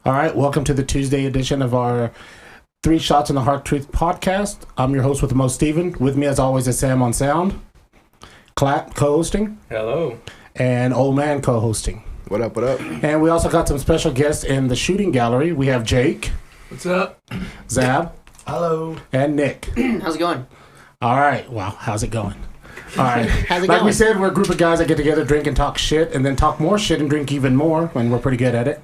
All right, welcome to the Tuesday edition of our Three Shots in the Heart Truth podcast. I'm your host with the most, Steven. With me, as always, is Sam on sound, Clap co-hosting. Hello. And Old Man co-hosting. What up, what up? And we also got some special guests in the shooting gallery. We have Jake. What's up? Zab. Hello. And Nick. How's it going? All right. Wow, how's it going? All right. How's it like going? we said, we're a group of guys that get together, drink and talk shit, and then talk more shit and drink even more, and we're pretty good at it.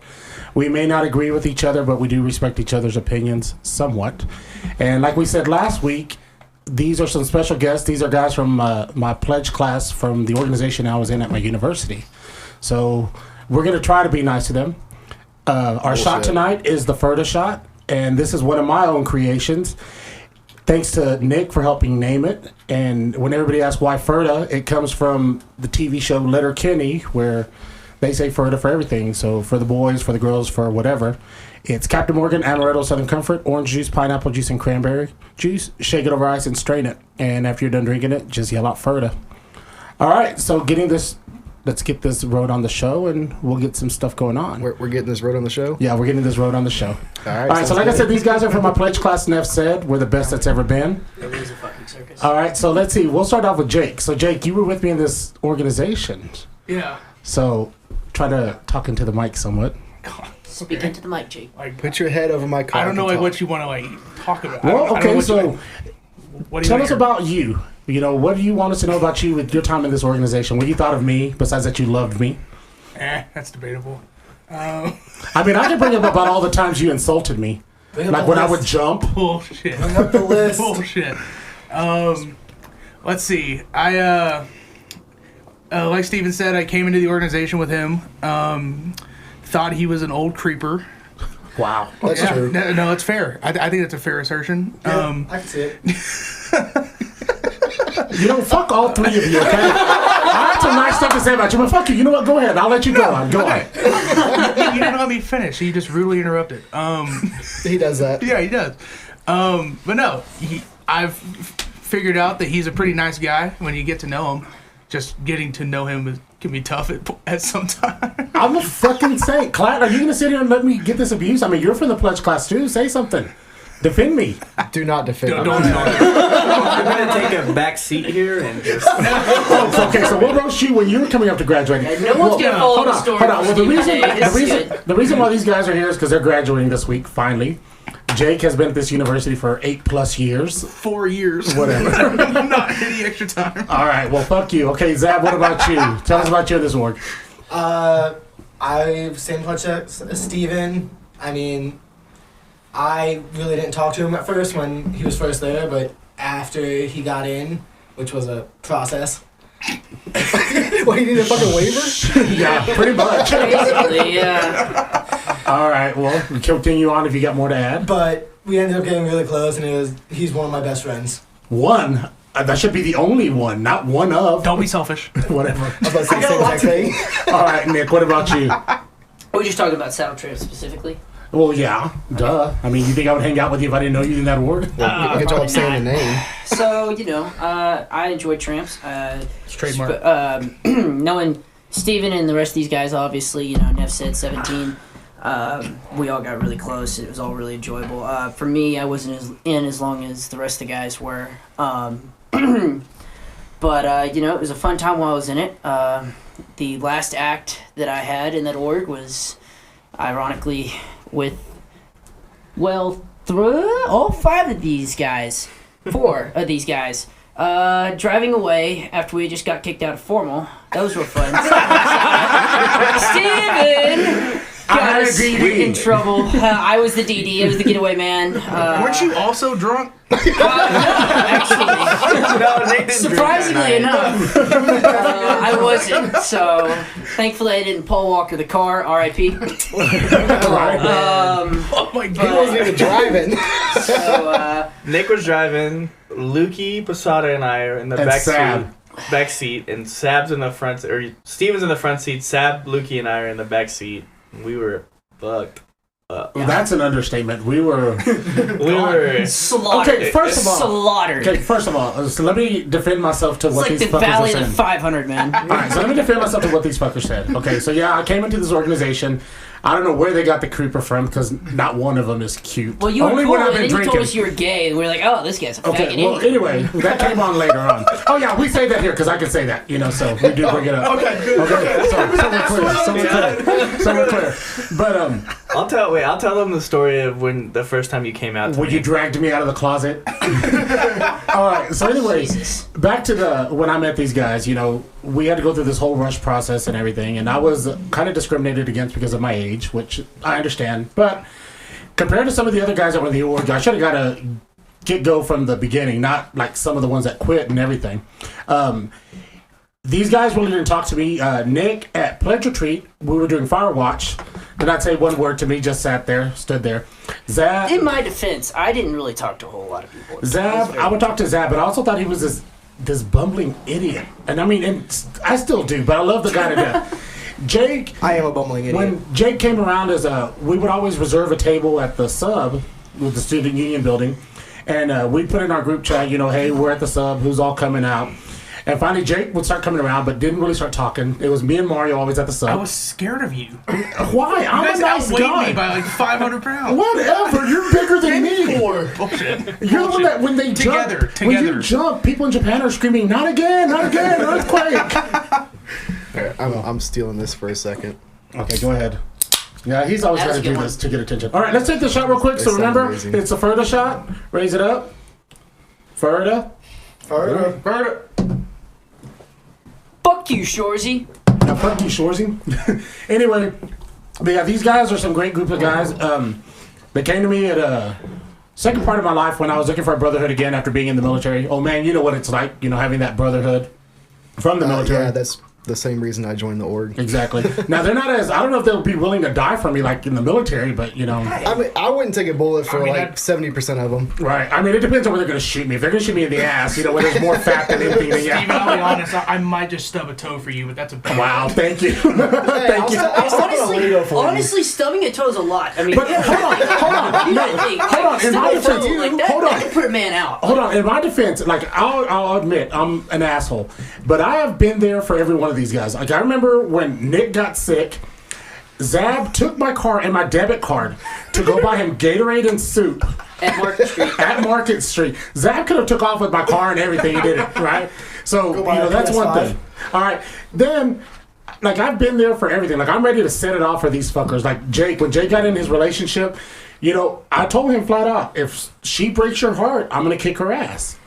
We may not agree with each other, but we do respect each other's opinions somewhat. And like we said last week, these are some special guests. These are guys from my pledge class from the organization I was in at my university. So we're going to try to be nice to them. Our shot tonight is the FERDA shot, and this is one of my own creations. Thanks to Nick for helping name it. And when everybody asks why FERDA, it comes from the TV show Letterkenny, where they say FERDA for everything. So for the boys, for the girls, for whatever. It's Captain Morgan, Amaretto, Southern Comfort, orange juice, pineapple juice, and cranberry juice. Shake it over ice and strain it. And after you're done drinking it, just yell out FERDA. All right, so let's get this road on the show, and we'll get some stuff going on. We're getting this road on the show? Yeah, we're getting this road on the show. All right, so like I said, these guys are from my pledge class. Neff said we're the best that's ever been. It is a fucking circus. All right, so let's see. We'll start off with Jake. So Jake, you were with me in this organization. Yeah. So try to talk into the mic somewhat. Speak into the mic, Jake. Put your head over my car. I don't know what you want to talk about. Well, okay, so tell us hear? about you. You know, what do you want us to know about you with your time in this organization? What you thought of me, besides that you loved me? That's debatable. I mean, I can bring up about all the times you insulted me. Like when I would jump. Bullshit. Bring up the list. Bullshit. Let's see. I like Steven said, I came into the organization with him. Thought he was an old creeper. Wow. That's true. No, it's fair. I think that's a fair assertion. Yeah, I can see it. You know, fuck all three of you, okay? I had some nice stuff to say about you, but fuck you. You know what? Go ahead. I'll let you go on. Go on. You didn't let me finish. You just rudely interrupted. He does that. Yeah, he does. But no, I've figured out that he's a pretty nice guy when you get to know him. Just getting to know him can be tough at some time. I'm a fucking saint. Clat, are you going to sit here and let me get this abuse? I mean, you're from the pledge class too. Say something. Defend me. Do not defend me. Don't. I'm gonna take a back seat here and just. Okay, so we'll roast you when you're coming up to graduate. No one's gonna follow the story. Hold on. Well, the the reason why these guys are here is because they're graduating this week, finally. Jake has been at this university for 8+ years. 4 years. Whatever. Not any extra time. All right, well, fuck you. Okay, Zab, what about you? Tell us about you in this org. I've same much as Steven. I mean, I really didn't talk to him at first when he was first there, but after he got in, which was a process. Well, he needed a fucking waiver? Yeah, pretty much. Basically, yeah. All right, well, continue on if you got more to add. But we ended up getting really close, and he's one of my best friends. One? That should be the only one, not one of. Don't be selfish. Whatever. I was about to say the same exact thing. All right, Nick, what about you? We're just talking about Saddle Trip specifically. Well, yeah, duh. I mean, you think I would hang out with you if I didn't know you in that org? Well, good job saying the name. So, you know, I enjoy tramps. It's trademark. Knowing Steven and the rest of these guys, obviously, you know, Neff said 17. We all got really close. It was all really enjoyable. For me, I wasn't as long as the rest of the guys were. But, you know, it was a fun time while I was in it. The last act that I had in that org was, ironically, with, well, all 5 of these guys. 4 of these guys. Driving away after we just got kicked out of formal. Those were fun. Steven got us in trouble. I was the DD. I was the getaway man. Weren't you also drunk? No, actually. No, Nick didn't Surprisingly enough, I wasn't. So, thankfully, I didn't Paul Walker the car. R.I.P. Oh my god. He wasn't even driving. So, Nick was driving. Lukey, Posada, and I are in the back seat, and Sab's in the front, or Steven's in the front seat. Sab, Lukey, and I are in the back seat. We were fucked up. Well, that's an understatement. We were slaughtered. Okay, first of all, slaughtered. So let me defend myself to what It's like these the fuckers Valley are of saying. the 500, man. All right, so let me defend myself to what these fuckers said. Okay, so yeah, I came into this organization. I don't know where they got the creeper from because not one of them is cute. Well, you were Only cool, when I've and been then you drinking. told us you were gay, and we were like, oh, this guy's a faggot. Okay, well, anyway, that came on later on. Oh, yeah, we say that here because I can say that, so we do bring it up. Okay, good. Okay, so we're clear. But, I'll tell them the story of when the first time you came out to when me. you dragged me out of the closet. All right, so anyways, Jesus. back to when I met these guys, we had to go through this whole rush process and everything, and I was kind of discriminated against because of my age, which I understand, but compared to some of the other guys that were in the org, I should have got a get-go from the beginning, not like some of the ones that quit and everything. These guys really didn't talk to me. Nick, at Pledge Retreat, we were doing Fire Watch, did not say one word to me, just stood there. Zab, In my defense, I didn't really talk to a whole lot of people. I would talk to Zab, but I also thought he was this bumbling idiot. And I mean, I still do, but I love the guy to death. Jake, I am a bumbling idiot. when Jake came around we would always reserve a table at the sub with the student union building, and we'd put in our group chat, hey, we're at the sub, who's all coming out? And finally, Jake would start coming around, but didn't really start talking. It was me and Mario always at the sub. I was scared of you. Why? I'm You guys a nice outweighed guy. me by like 500 pounds. Whatever. You're bigger than me. Bullshit. You're the one that when they Together. jump, when you jump, people in Japan are screaming, "Not again! Not again! Earthquake!" I'm stealing this for a second. Okay, go ahead. Yeah, he's always That's got to a good do one. this to get attention. All right, let's take the shot real quick. They So sound remember, amazing. it's a FERDA shot. Raise it up. FERDA. FERDA. Fuck you, Shorzy. Now, fuck you, Shorzy. Anyway, but yeah, these guys are some great group of guys. They came to me at a second part of my life when I was looking for a brotherhood again after being in the military. Oh man, you know what it's like, having that brotherhood from the military. Yeah, that's the same reason I joined the org. Exactly. Now they're not I don't know if they'll be willing to die for me like in the military, but I mean, I wouldn't take a bullet for like 70% of them. Right. I mean, it depends on where they're going to shoot me. If they're going to shoot me in the ass, where there's more fat than anything, then Steven, yeah. I'll be honest, I might just stub a toe for you, but that's a bad Wow, thank you. Hey, Thank you. I'll step on a Lego for you. Honestly, stubbing a toe is a lot. I mean, But hold on. you No, don't think, hold on. In my stubbing a toe defense, like that, hold on. that could put a man out. Hold on. In my defense, I'll admit I'm an asshole, but I have been there for every one of these guys. Like I remember when Nick got sick, Zab took my car and my debit card to go buy him Gatorade and soup At Market Street. at Market Street. Zab could have took off with my car and everything. He did it right. So buy a that's one PS5. thing. All right, then. I've been there for everything. I'm ready to set it off for these fuckers. Like Jake, when Jake got in his relationship, I told him flat out, if she breaks your heart, I'm gonna kick her ass.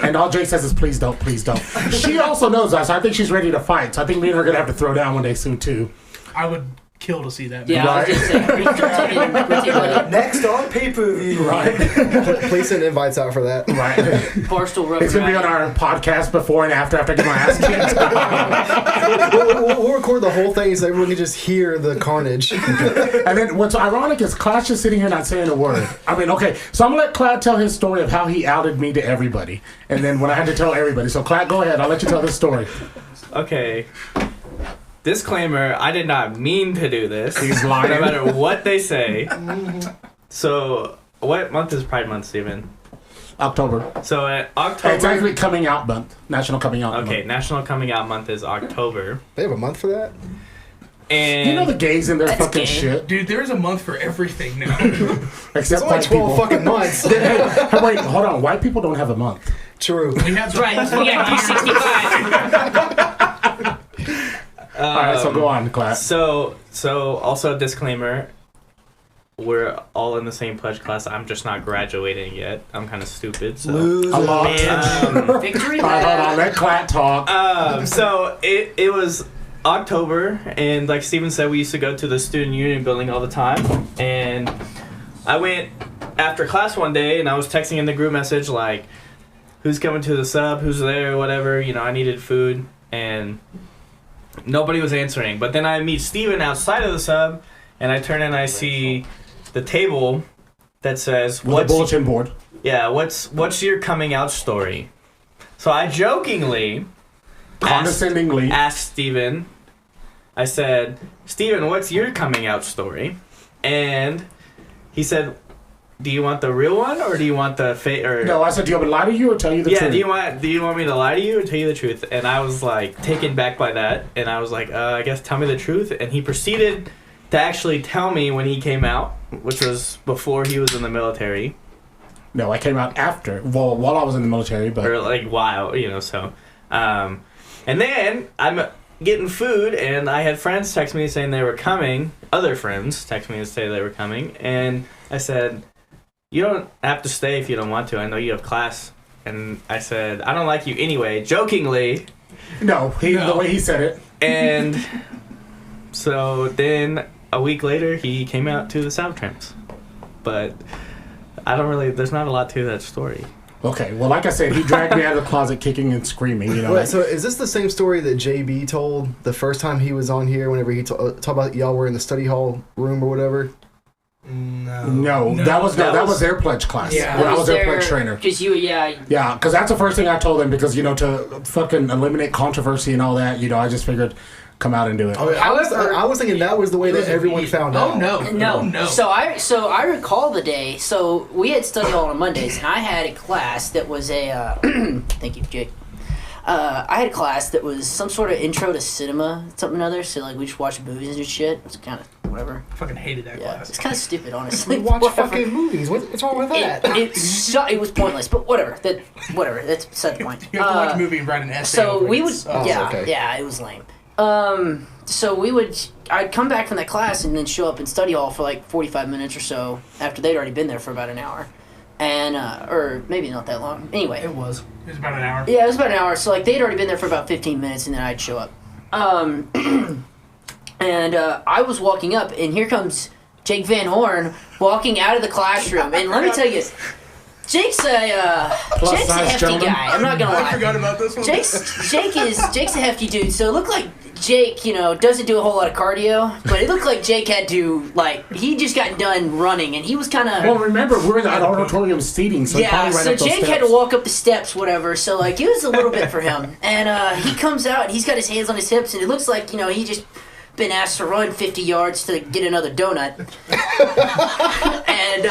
And all Jake says is, please don't, please don't. She also knows that, so I think she's ready to fight. So I think me and her are gonna have to throw down one day soon too. I would kill to see that. Yeah, I was just saying. We're taking Next on pay-per-view. Right, Please send invites out for that. right. Barstool Rough It's gonna be on Rider. our podcast before and after I get my ass kicked. We'll record the whole thing so everyone can just hear the carnage. And then what's ironic is Clash is sitting here not saying a word. I mean, okay, so I'm gonna let Clad tell his story of how he outed me to everybody, and then when I had to tell everybody. So Clad, go ahead. I'll let you tell this story. Okay. Disclaimer, I did not mean to do this. He's lying. No matter what they say. So, what month is Pride Month, Steven? October. So, October... It's actually coming out month. National coming out month. Okay, National Coming Out Month is October. They have a month for that? And... You know the gays in their That's fucking gay. shit. Dude, there's a month for everything now. Except It's only white 12 people. fucking months. Hey, wait, hold on. White people don't have a month. True. We have Right, we got D65. All right, so go on, Clad. So also a disclaimer, we're all in the same pledge class. I'm just not graduating yet. I'm kind of stupid. So. A lot. Victory All right, hold on. lap. Let Clad talk. So it was October, and like Steven said, we used to go to the student union building all the time. And I went after class one day, and I was texting in the group message like, "Who's coming to the sub? Who's there? Whatever. I needed food." And nobody was answering. But then I meet Steven outside of the sub, and I turn and I see the table that says, With a bulletin board. Yeah, what's your coming out story? So I jokingly Condescendingly. asked Steven, I said, "Steven, what's your coming out story?" And he said, "Do you want the real one or do you want the fake?" No, I said, do you want me to lie to you or tell you the yeah, truth? do you want me to lie to you or tell you the truth? And I was like taken back by that, and I was like, I guess tell me the truth. And he proceeded to actually tell me when he came out, which was before he was in the military. No, I came out after. Well, while I was in the military, but Or like while, so. And then I'm getting food, and I had friends text me saying they were coming. Other friends text me to say they were coming, and I said, "You don't have to stay if you don't want to. I know you have class." And I said, "I don't like you anyway," jokingly. no, the way he said it. And so then a week later, he came out to the South Tramps. But there's not a lot to that story. Okay, well, like I said, he dragged me out of the closet kicking and screaming. Wait, so is this the same story that JB told the first time he was on here? Whenever he talked about y'all were in the study hall room or whatever. No, that was their pledge class. Yeah. When I was their pledge trainer. Because Yeah, because that's the first thing I told them. Because to fucking eliminate controversy and all that, I just figured, come out and do it. Oh, I was thinking that was the way that everyone found out. No. So I recall the day. So we had study hall on Mondays, and I had a class that was a. Thank you, Jake. I had a class that was some sort of intro to cinema, something or other. So like we just watched movies and shit. It's kind of whatever. I fucking hated that class. It's kind of stupid, honestly. We watch fucking movies. What's wrong with that? It was pointless, but whatever. That's beside the point. You have to watch a movie and write an essay. So over we it. would, okay. it was lame. So I'd come back from that class and then show up in study hall for like 45 minutes or so after they'd already been there for about an hour. And, or maybe not that long. Anyway. It was about an hour. Yeah, it was about an hour. So like they'd already been there for about 15 minutes and then I'd show up. And I was walking up and here Jake Van Horn walking out of the classroom. And let me tell you, Jake's a hefty gentleman. guy. I'm not gonna lie. I forgot about this one. Jake's a hefty dude. So it looked like Jake, doesn't do a whole lot of cardio, but it looked like Jake had to he just got done running, and he was kind of. Well, remember we're in the auditorium seating, so yeah. so Jake steps. had to walk up the steps, whatever. So it was a little bit for him, and he comes out, and he's got his hands on his hips, and it looks like he just been asked to run 50 yards to get another donut, and.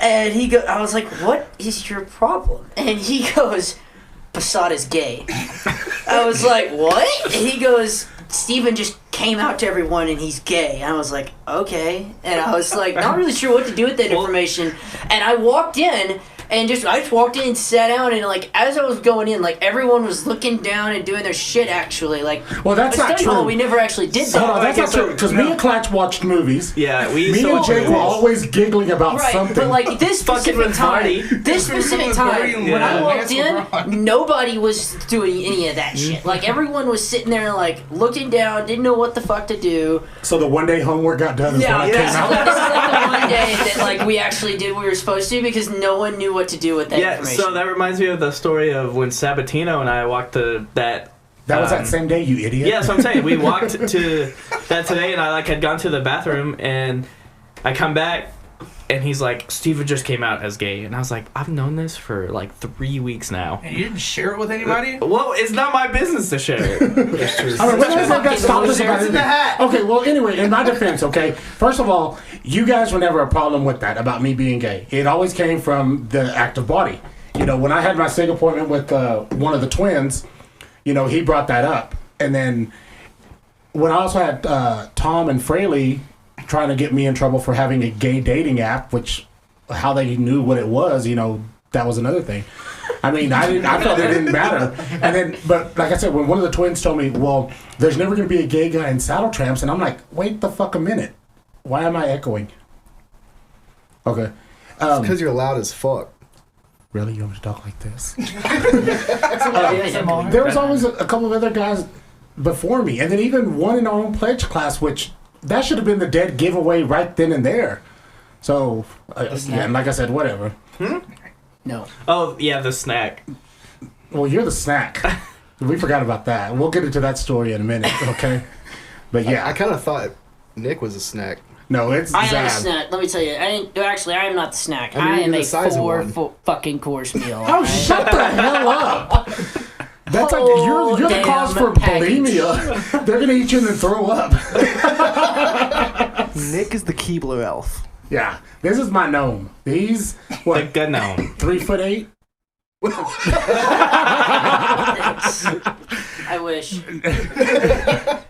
And I was like, "What is your problem?" And he goes, "Posada's gay." I was like, "What?" And he goes, "Steven just came out to everyone and he's gay." And I was like, "Okay." And I was like, not really sure what to do with that information. And I walked in and I just walked in and sat down, and as I was going in, everyone was looking down and doing their shit actually. Well, that's not study true. hall, we never actually did that. Hold on, that's not true. Because me and Clatch watched movies. Yeah, me and Jake were always giggling about right, something. but this specific time, when I walked in, nobody was doing any of that shit. Everyone was sitting there, looking down, didn't know what the fuck to do. So the one day homework got done. Is Yeah, when I came out. this is the one day that we actually did what we were supposed to because no one knew what to do with that information. So that reminds me of the story of when Sabatino and I walked to that. That was that same day, you idiot. Yeah, so I'm saying we walked to that today, and I had gone to the bathroom, and I come back, and he's like, "Steven just came out as gay," and I was like, "I've known this for 3 weeks now." And you didn't share it with anybody? Well, it's not my business to share it. That's true. I mean, when has that got stopped us about It's in the hat. Okay, well, anyway, in my defense, okay, first of all, you guys were never a problem with that about me being gay. It always came from the active body. When I had my SIG appointment with one of the twins, he brought that up. And then when I also had Tom and Fraley trying to get me in trouble for having a gay dating app, which how they knew what it was, that was another thing. I mean, I felt it didn't matter. And then, but like I said, when one of the twins told me, well, there's never going to be a gay guy in Saddle Tramps, and I'm like, wait the fuck a minute. Why am I echoing? Okay. Because you're loud as fuck. Really? You want me to talk like this? Yeah. There was always a couple of other guys before me, and then even one in our own pledge class, which that should have been the dead giveaway right then and there. So, yeah, and like I said, whatever. No. Oh, yeah, the snack. Well, you're the snack. We forgot about that. We'll get into that story in a minute, okay? But yeah. I kind of thought Nick was a snack. No, it's I am Zab. a snack. Let me tell you. I am not the snack. I mean, I am you're a the size of one. fucking course meal. Oh, shut the hell up. That's like, you're the Damn cause for package. bulimia. They're going to eat you and then throw up. Nick is the Keebler elf. Yeah, this is my gnome. He's, what, Good gnome. 3'8"? I wish.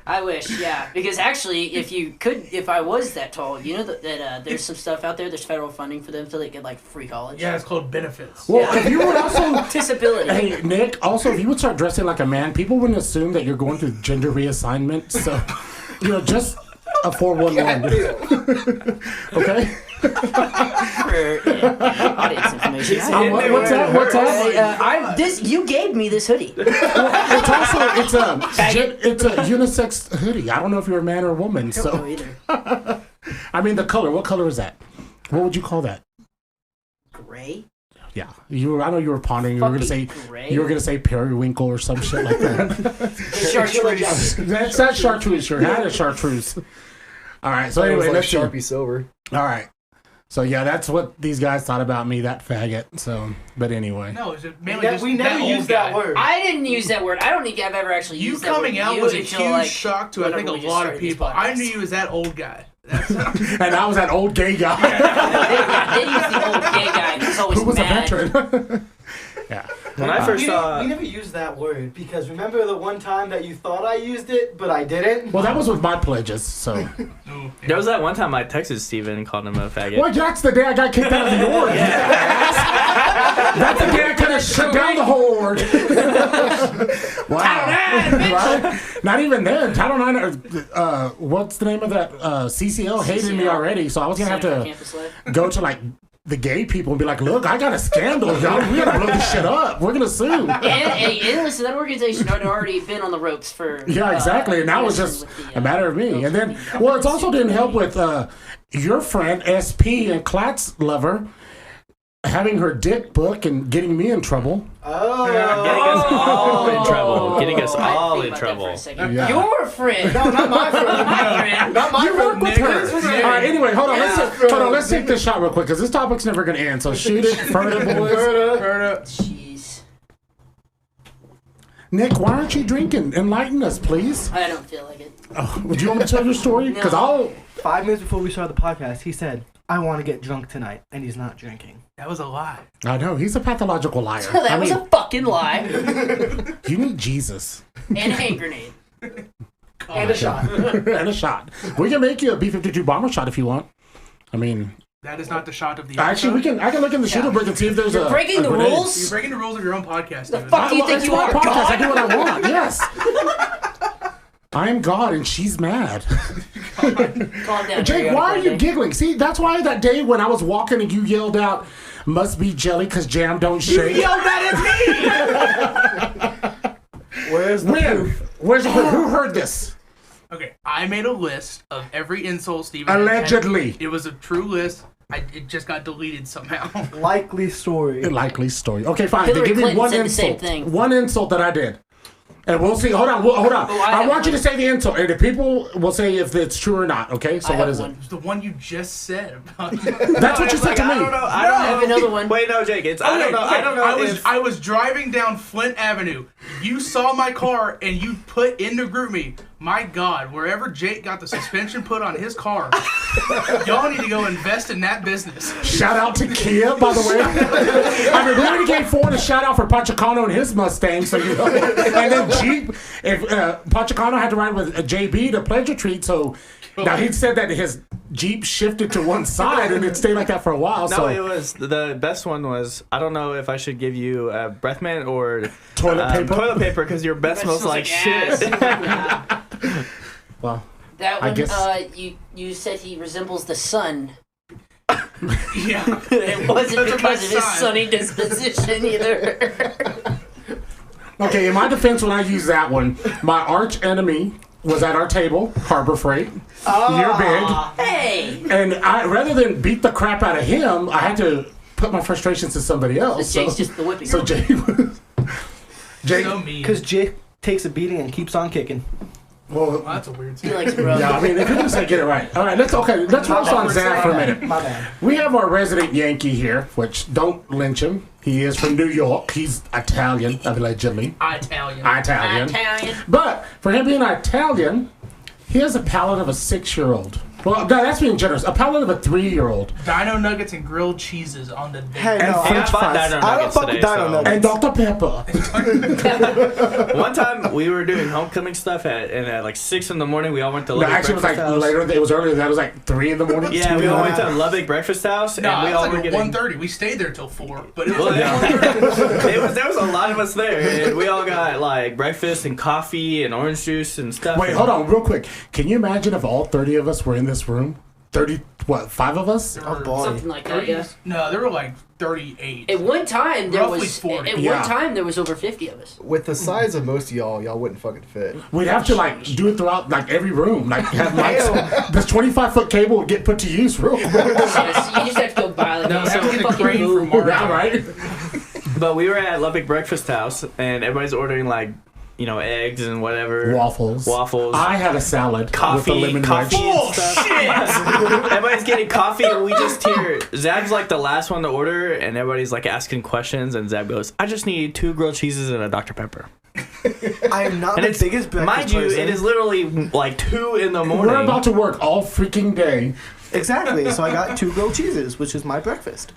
I wish, yeah. Because actually, if I was that tall, you know that there's some stuff out there. There's federal funding for them so they get like free college. Yeah, it's called benefits. Well, if you would also Disability. Hey, Nick, also, if you would start dressing like a man, people wouldn't assume that you're going through gender reassignment. So, just a 411. Okay? Audience information. What's that? You gave me this hoodie. It's also, it's a unisex hoodie. I don't know if you're a man or a woman. I don't know either. I mean, the color. What color is that? What would you call that? Gray? Yeah. I know you were pondering. You were gonna say periwinkle or some shit like that. Chartreuse. That's that chartreuse. Your hat is chartreuse. All right. So anyway, let's see. Sharpie Silver. All right. So yeah, that's what these guys thought about me, that faggot. So, but anyway. No, it's mainly just we never that used old that guy. word. I didn't use that word. I don't think I've ever actually You used that word. coming out You was a until, huge like, shock to I think a whenever we lot just of people. started I this knew you as that old guy. That's And I was that old gay guy They used the old gay guy who's always who was mad. a veteran. Yeah. When I first we saw, never used that word because remember the one time that you thought I used it, but I didn't? Well, that was with my pledges. So. there was that one time I texted Steven and called him a faggot. Well, that's the day I got kicked out of the org. That's the day I could have shut down the whole org. Wow. Right? Not even then. Title IX, what's the name of that? CCL hated me already, so I was going to have to go to like the gay people and be like, look, I got a scandal, y'all. We got to blow this shit up. We're going to sue. And listen, that organization had already been on the ropes for... Yeah, exactly. And now it's just a matter of me. And then, well, it also didn't help with your friend, SP, and Klat's lover, having her dick book and getting me in trouble. Oh. Getting us all in trouble. Getting us I all think in about that for trouble. a second. Yeah. Your friend. No, not my friend. My friend. Not my You work friend. with her. All right, anyway, hold on. Let's take this shot real quick because this topic's never going to end. So shoot it. FERDA, boys. Jeez. Nick, why aren't you drinking? Enlighten us, please. I don't feel like it. Oh, would you want me to tell your story? Because I'll... 5 minutes before we started the podcast, he said, I want to get drunk tonight, and he's not drinking. That was a lie. I know. He's a pathological liar. That was a fucking lie. You need Jesus. And a hand grenade. And a shot. And a shot. We can make you a B-52 bomber shot if you want. I mean... That is not the shot of the Actually, I can look in the shooter brick and see if there's You're breaking the grenade. rules? You're breaking the rules of your own podcast. The Steven. fuck do you think It's you my are, podcast. I God? do what I want. Yes. I am God and she's mad. Calm down. Jake, why are you giggling? See, that's why that day when I was walking and you yelled out, "Must be jelly because jam don't shake." You yelled that at me! Where's the proof? Where's the proof? Who heard this? Okay, I made a list of every insult Steven had. Allegedly. It was a true list. It just got deleted somehow. Likely story. Likely story. Okay, fine. Hillary Give me Clinton one said the same insult. thing. One insult that I did. And we'll see. Hold on. I want you to say the insult. And the people will say if it's true or not. Okay? So what is it? It's the one you just said about. That's what you said to me. I don't know. I have another one. Wait, no, Jake. I don't know. I don't know I was driving down Flint Avenue. You saw my car and you put in the group me. My God, wherever Jake got the suspension put on his car, y'all need to go invest in that business. Shout out to Kia, by the way. I mean, we already gave Ford a shout out for Pachacano and his Mustang, so you know. And then Jeep, if Pachacano had to ride with JB to Pleasure Treat, so now he said that his Jeep shifted to one side and it stayed like that for a while. No, so it was the best one was I don't know if I should give you a breath mint or Toilet paper? Toilet paper because your breath smells like shit. Yeah. well, That I one, guess- you said he resembles the sun. Yeah. It wasn't That's a because of his sign. sunny disposition either. okay, in my defense, when I used that one, my arch enemy was at our table, Harbor Freight. You're big. Hey! And rather than beat the crap out of him, I had to put my frustrations to somebody else. So Jake's just the whipping So girl. Jake was... Jake, So mean. Because Jake takes a beating and keeps on kicking. well, Well, that's a weird He thing. likes rub. yeah, I mean, if you're gonna say get it right. All right, let's roast on Zach for a minute. My bad. We have our resident Yankee here, which don't lynch him. He is from New York. He's Italian, allegedly. Italian. Italian. Italian. But for him being Italian, he has a palate of a 6-year-old. Well, no, that's being generous. A palate of a 3-year-old. Dino nuggets and grilled cheeses on the Hey, day. no, And French I bought fries. Dino I don't Nuggets fuck with today, Dino so- Nuggets. And Dr. Pepper. One time we were doing homecoming stuff at like 6 in the morning. We all went to No, Lubbock actually, it was like Breakfast House. later. It was earlier. That was like 3 in the morning. Yeah, 2 we in the all went morning. to Lubbock Breakfast House, and No, we it all was were like getting. 1:30. We stayed there till 4, but it was Well, like yeah. There was a lot of us there, and we all got like breakfast and coffee and orange juice and stuff. Wait, hold on, real quick. Can you imagine if all 30 of us were in this room? 30, what, 5 of us? there Oh, were boy. Something like that, yeah. No, there were like 38. At one time, there Roughly was 40. at Yeah. one time there was over 50 of us. With the size of most of y'all wouldn't fucking fit. We'd have to like do it throughout like every room. Like have mics. This 25-foot cable would get put to use real quick. Yes, you just have to go buy like No, a so get a fucking crane move. from Yeah, right? But we were at Lubbock Breakfast House, and everybody's ordering like, eggs and whatever. Waffles. I had a salad coffee, with a lemon coffee wedge. and stuff. Everybody's getting coffee, and we just hear Zab's like the last one to order, and everybody's like asking questions, and Zab goes, "I just need 2 grilled cheeses and a Dr. Pepper." I am not And the it's biggest breakfast mind you, person. it is literally like 2 in the morning. We're about to work all freaking day. Exactly. So I got 2 grilled cheeses, which is my breakfast.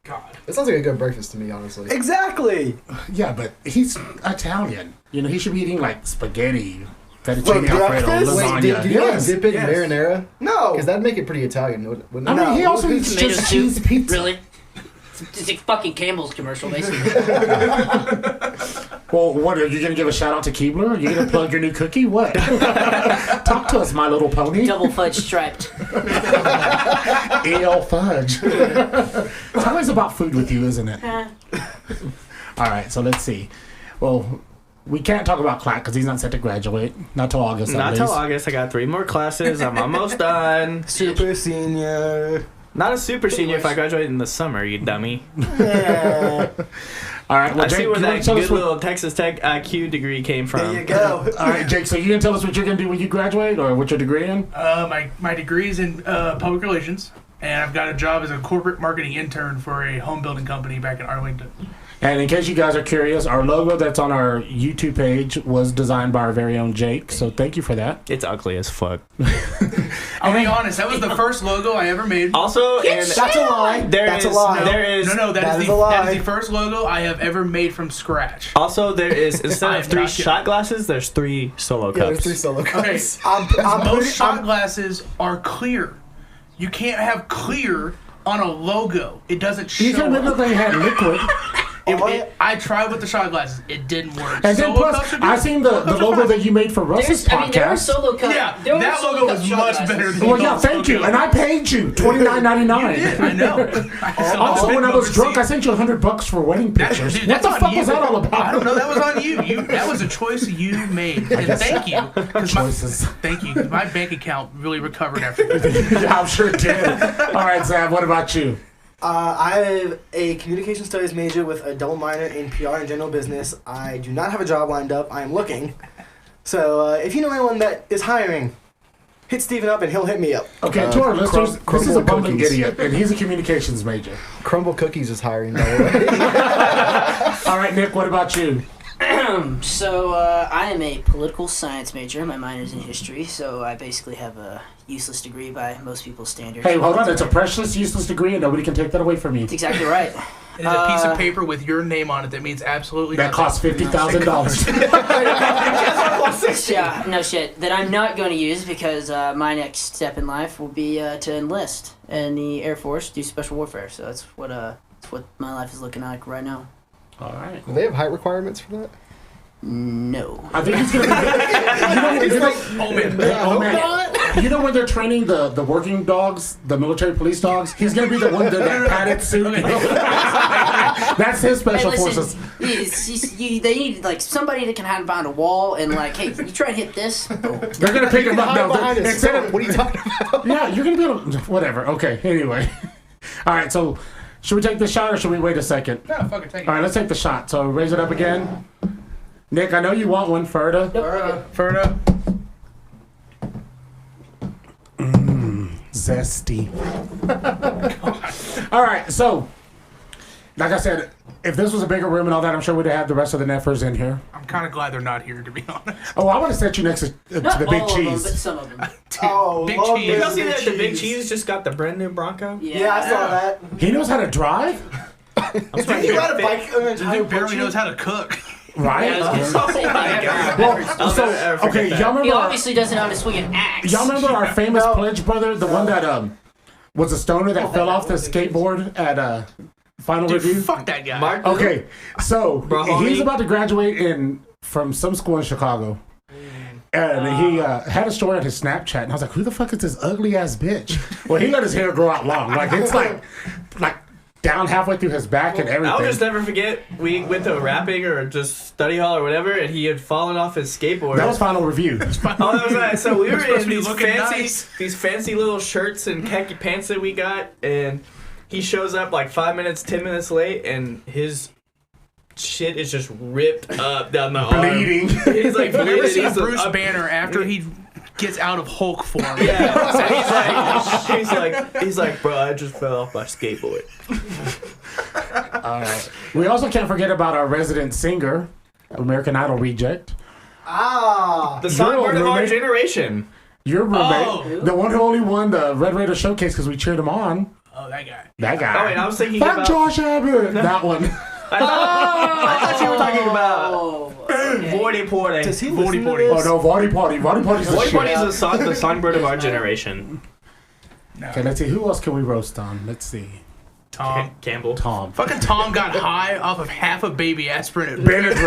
God. It sounds like a good breakfast to me, honestly. Exactly. Yeah, but he's Italian. He should be eating like spaghetti, For fettuccine alfredo, breakfast? Wait, lasagna. did you Yes. dip it in Yes. marinara? No. Because that'd make it pretty Italian, wouldn't I it? mean, he also No. eats Tomato just soup. cheese pizza. Really? It's a fucking Campbell's commercial, basically. Well, what are you gonna give a shout out to Keebler? Are you gonna plug your new cookie? What? Talk to us, My Little Pony. Double fudge striped. Ale fudge. It's always about food with you, isn't it? All right, so let's see. Well, we can't talk about Clack because he's not set to graduate. Not till August. Not at till least. August. I got 3 more classes. I'm almost done. Super senior. Not a super senior if I graduate in the summer, you dummy. Yeah. All right, well, I Jake, see where you wanna that tell good us what- little Texas Tech IQ degree came from. There you go. All right, Jake. So you gonna tell us what you're gonna do when you graduate, or what your degree in? My degree is in public relations, and I've got a job as a corporate marketing intern for a home building company back in Arlington. And in case you guys are curious, our logo that's on our YouTube page was designed by our very own Jake. So thank you for that. It's ugly as fuck. I'll be honest, that was the first logo I ever made. Also, and That's a lie. That's a lie. There is No, That that is is a lie. the first logo I have ever made from scratch. also there is instead I of am 3 not kidding. shot glasses, there's 3 solo Yeah, there's cups. 3 solo Okay, cups. most shot glasses are clear. You can't have clear on a logo. It doesn't show Even up. if they had liquid. I tried with the shot glasses. It didn't work. And then Solo plus, cups are I good. seen Solo the cups are logo fine. that you made for Russ's There were podcast. solo cup. Yeah, there were that solo logo cup was shot much glasses. better than Well, yeah, y'all's thank you. logo. And I paid you $29.99. You did, I know. Also, when I was drunk, I sent you $100 for wedding That- pictures. dude, What that's the on fuck you. was that all about? I don't know. That was on you. That was a choice you made. And thank you. 'Cause my- Choices. Thank you. 'Cause my bank account really recovered after that. Yeah, I'm sure it did. All right, Sam, what about you? I have a communication studies major with a double minor in PR and general business. I do not have a job lined up. I am looking. So if you know anyone that is hiring, hit Steven up and he'll hit me up. Okay, to our listeners, this is a crumble bumbling cookies. idiot, and he's a communications major. Crumble Cookies is hiring, by the way. All right, Nick, what about you? So I am a political science major. My minor's in history, so I basically have a useless degree by most people's standards. Hey, hold on. It's a precious, useless degree, and nobody can take that away from you. That's exactly right. It is a piece of paper with your name on it that means absolutely That nothing. costs $50,000. Yeah, no shit. That I'm not going to use because my next step in life will be to enlist in the Air Force, do special warfare. So that's what my life is looking like right now. All right. Do they have height requirements for that? No. I think he's gonna be. Oh man! You know when they're training the working dogs, the military police dogs? He's gonna be the one that padded suit. That's his special Hey, forces. listen, they need like somebody that can hide behind a wall and like, hey, you try and hit this. Boom. They're gonna pick him up. Hide No, behind a instead stone. of What are you talking about? yeah, you're gonna be able. Whatever. Okay. Anyway. All right. So, should we take the shot or should we wait a second? No, fuck it, take it. All right. Let's take the shot. So raise it up again. Nick, I know you want one, Ferda. Ferda. Zesty. All right, so like I said, if this was a bigger room and all that, I'm sure we'd have had the rest of the Neffers in here. I'm kind of glad they're not here, to be honest. Oh, I want to set you next to Not the big all of them, but cheese. some of them. Dude, Oh, big love cheese. You this. all see that the Big Cheese. Cheese just got the brand new Bronco? Yeah, I saw that. He knows how to drive, Did you ride a bike? The dude barely knows how to cook. right? Yeah, I was gonna say, Oh my God. Well, so never okay, forget y'all that. he remember? obviously doesn't know how to swing an axe. Y'all remember our famous No. pledge brother, the one that was a stoner that fell off the skateboard at final Dude, review? fuck that guy. Mark, Okay, so Bro, he's homie. about to graduate from some school in Chicago. And he had a story on his Snapchat, and I was like, "Who the fuck is this ugly ass bitch?" Well, he let his hair grow out long, like it's like down halfway through his back and everything. I'll just never forget, we went to rapping or just study hall or whatever, and he had fallen off his skateboard. That was final review. Oh, that was right. So we were supposed in to be these looking fancy, nice. these fancy little shirts and khaki pants that we got, and he shows up like 5 minutes, 10 minutes late, and his shit is just ripped up down the arm. Bleeding. He's like You ever bleeding. seen He's Bruce up- Banner after he gets out of Hulk form? Yeah. So he's like, bro, I just fell off my skateboard. We also can't forget about our resident singer, American Idol reject. Ah. The songbird of our roommate. generation. Your roommate, Oh. the one who only won the Red Raider Showcase because we cheered him on. Oh, that guy. That guy. Oh wait, I was thinking Fuck about. Josh Abbott. That one. I thought you were talking about Oh, okay. Vorty Porty. Does he Forty, listen to forty. Oh this? no, Vardy Party. Vardy Party's the Vorty shit. Porty is the songbird of our generation. Okay, let's see. Who else can we roast on? Let's see. Tom. Campbell. Tom. Fucking Tom got high off of half a baby aspirin at Benadryl.